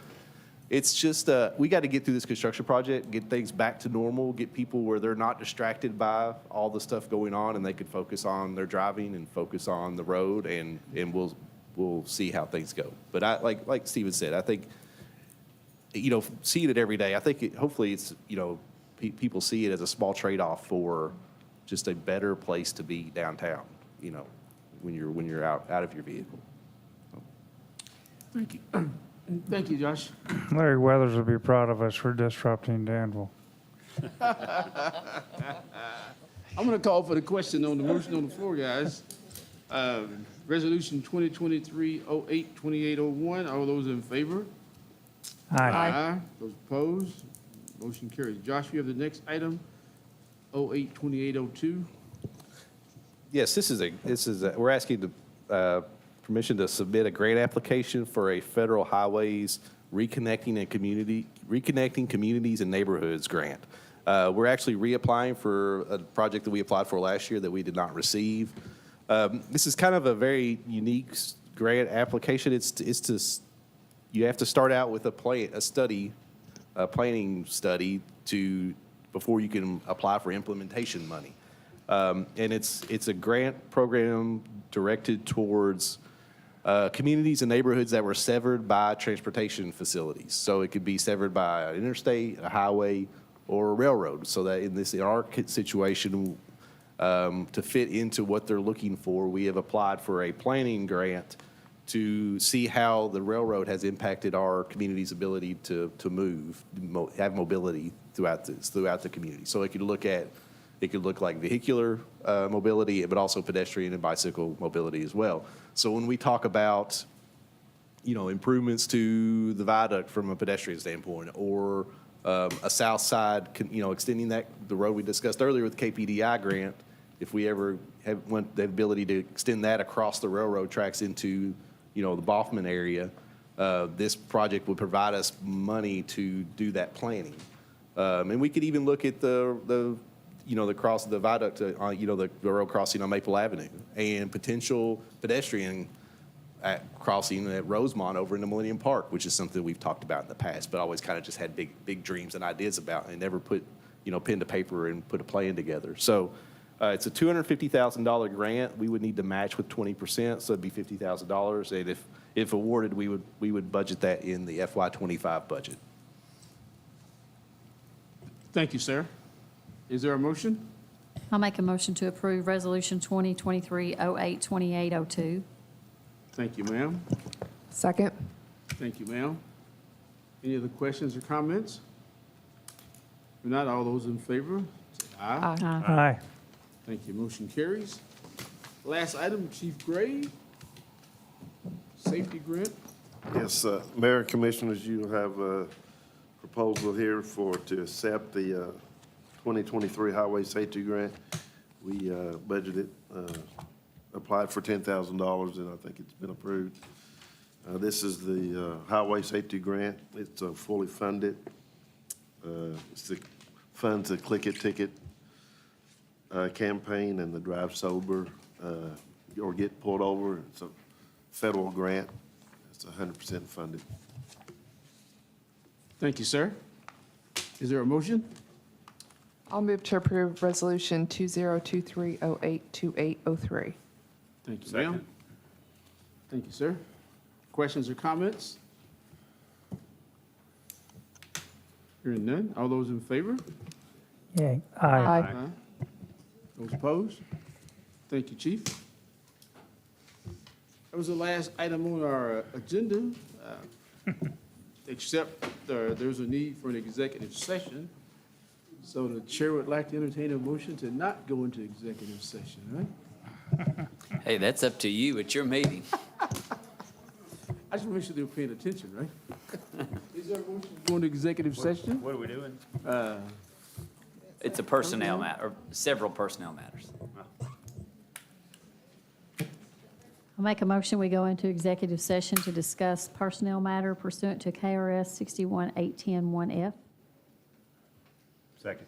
it's just, we got to get through this construction project, get things back to normal, get people where they're not distracted by all the stuff going on, and they can focus on their driving and focus on the road, and we'll see how things go. But like Steven said, I think, seeing it every day, I think hopefully it's, people see it as a small trade-off for just a better place to be downtown, when you're out of your vehicle. Thank you. Thank you, Josh. Larry Weathers will be proud of us for disrupting Danville. I'm going to call for the question on the motion on the floor, guys. Resolution 2023-08-2801. All those in favor? Aye. Those opposed? Motion carries. Josh, you have the next item, 08-2802. Yes, we're asking permission to submit a grant application for a federal highways reconnecting communities and neighborhoods grant. We're actually reapplying for a project that we applied for last year that we did not receive. This is kind of a very unique grant application. You have to start out with a planning study before you can apply for implementation money. And it's a grant program directed towards communities and neighborhoods that were severed by transportation facilities. So it could be severed by an interstate, a highway, or a railroad. So that in our situation, to fit into what they're looking for, we have applied for a planning grant to see how the railroad has impacted our community's ability to move, have mobility throughout the community. So it could look like vehicular mobility, but also pedestrian and bicycle mobility as well. So when we talk about, improvements to the viaduct from a pedestrian standpoint, or a south side, extending the road we discussed earlier with the KPDI grant, if we ever want the ability to extend that across the railroad tracks into, the Boffman area, this project would provide us money to do that planning. And we could even look at the viaduct, the road crossing on Maple Avenue, and potential pedestrian crossing at Rosemont over into Millennium Park, which is something we've talked about in the past, but always kind of just had big dreams and ideas about, and never put, pen to paper and put a plan together. So it's a $250,000 grant. We would need to match with 20%, so it'd be $50,000. And if awarded, we would budget that in the FY25 budget. Thank you, sir. Is there a motion? I'll make a motion to approve Resolution 2023-08-2802. Thank you, ma'am. Second. Thank you, ma'am. Any other questions or comments? If not, all those in favor, say aye. Aye. Thank you. Motion carries. Last item, Chief Gray, safety grant. Yes, Mayor and Commissioners, you have a proposal here to accept the 2023 Highway Safety Grant. We budgeted, applied for $10,000, and I think it's been approved. This is the Highway Safety Grant. It's fully funded. It's the funds the Click It Ticket campaign and the Drive Sober or Get Pulled Over. It's a federal grant. It's 100% funded. Thank you, sir. Is there a motion? I'll move to approve Resolution 2023082803. Thank you, ma'am. Thank you, sir. Questions or comments? Hearing none. All those in favor? Yay. Aye. Those opposed? Thank you, Chief. That was the last item on our agenda, except there's a need for an executive session. So the chair would like to entertain a motion to not go into executive session, right? Hey, that's up to you. It's your meeting. I just want to make sure they're paying attention, right? Is there a motion to go into executive session? What are we doing? It's a personnel matter, or several personnel matters. I'll make a motion, we go into executive session to discuss personnel matter pursuant to KRS 61810-1F. Second.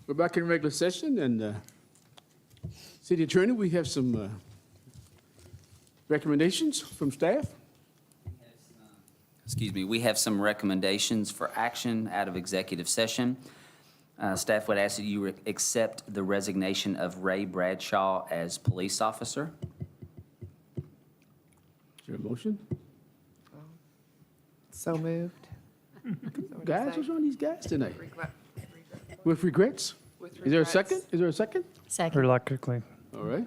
We're back in regular session, and City Attorney, we have some recommendations from staff. Excuse me, we have some recommendations for action out of executive session. Staff would ask that you accept the resignation of Ray Bradshaw as police officer. Is there a motion? So moved. Guys, what's wrong with these guys tonight? With regrets? Is there a second? Is there a second? Second. Reluctantly. All right.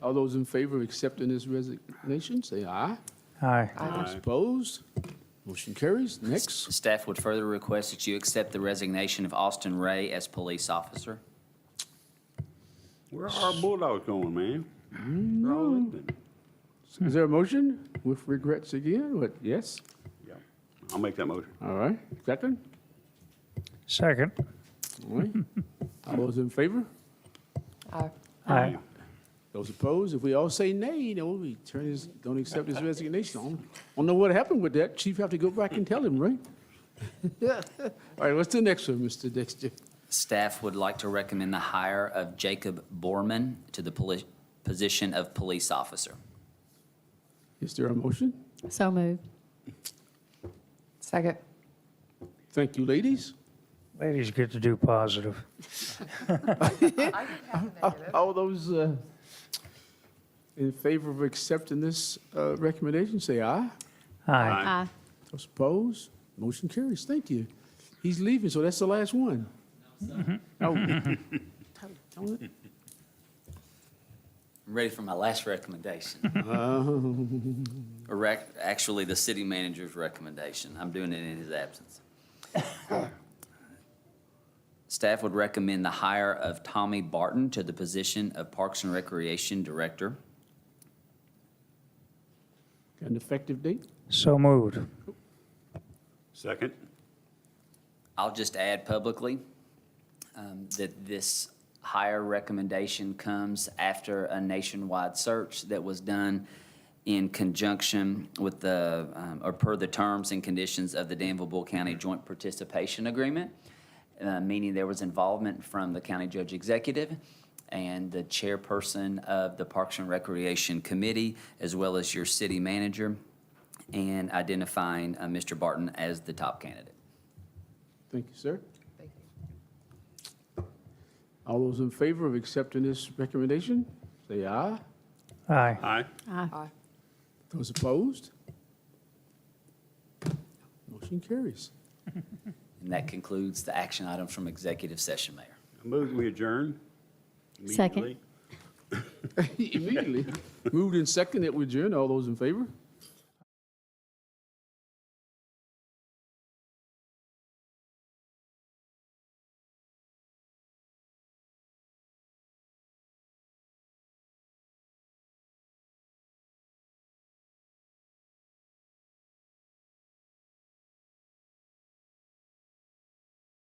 All those in favor of accepting this resignation, say aye. Aye. Those opposed? Motion carries. Next. Staff would further request that you accept the resignation of Austin Ray as police officer. Where are our Bulldogs going, man? They're all leaving. Is there a motion with regrets again? What, yes? Yeah, I'll make that motion. All right. Second? Second. All right. All those in favor? Aye. Aye. Those opposed? If we all say nay, then we turn his, don't accept his resignation. I don't know what happened with that. Chief have to go back and tell him, right? All right, what's the next one, Mr. Dexter? Staff would like to recommend the hire of Jacob Borman to the position of police officer. Is there a motion? So moved. Second. Thank you, ladies. Ladies get to do positive. All those in favor of accepting this recommendation, say aye. Aye. Aye. Those opposed? Motion carries. Thank you. He's leaving, so that's the last one. Oh. I'm ready for my last recommendation. Actually, the city manager's recommendation. I'm doing it in his absence. Staff would recommend the hire of Tommy Barton to the position of Parks and Recreation Director. Got an effective date? So moved. Second? I'll just add publicly that this hire recommendation comes after a nationwide search that was done in conjunction with the, or per the terms and conditions of the Danville-Bull County Joint Participation Agreement, meaning there was involvement from the county judge executive and the chairperson of the Parks and Recreation Committee, as well as your city manager, and identifying Mr. Barton as the top candidate. Thank you, sir. All those in favor of accepting this recommendation, say aye. Aye. Aye. Aye. Those opposed? Motion carries. And that concludes the action items from executive session, Mayor. I move we adjourn. Second. immediately. Immediately. Moved in second that we adjourn. All those in favor?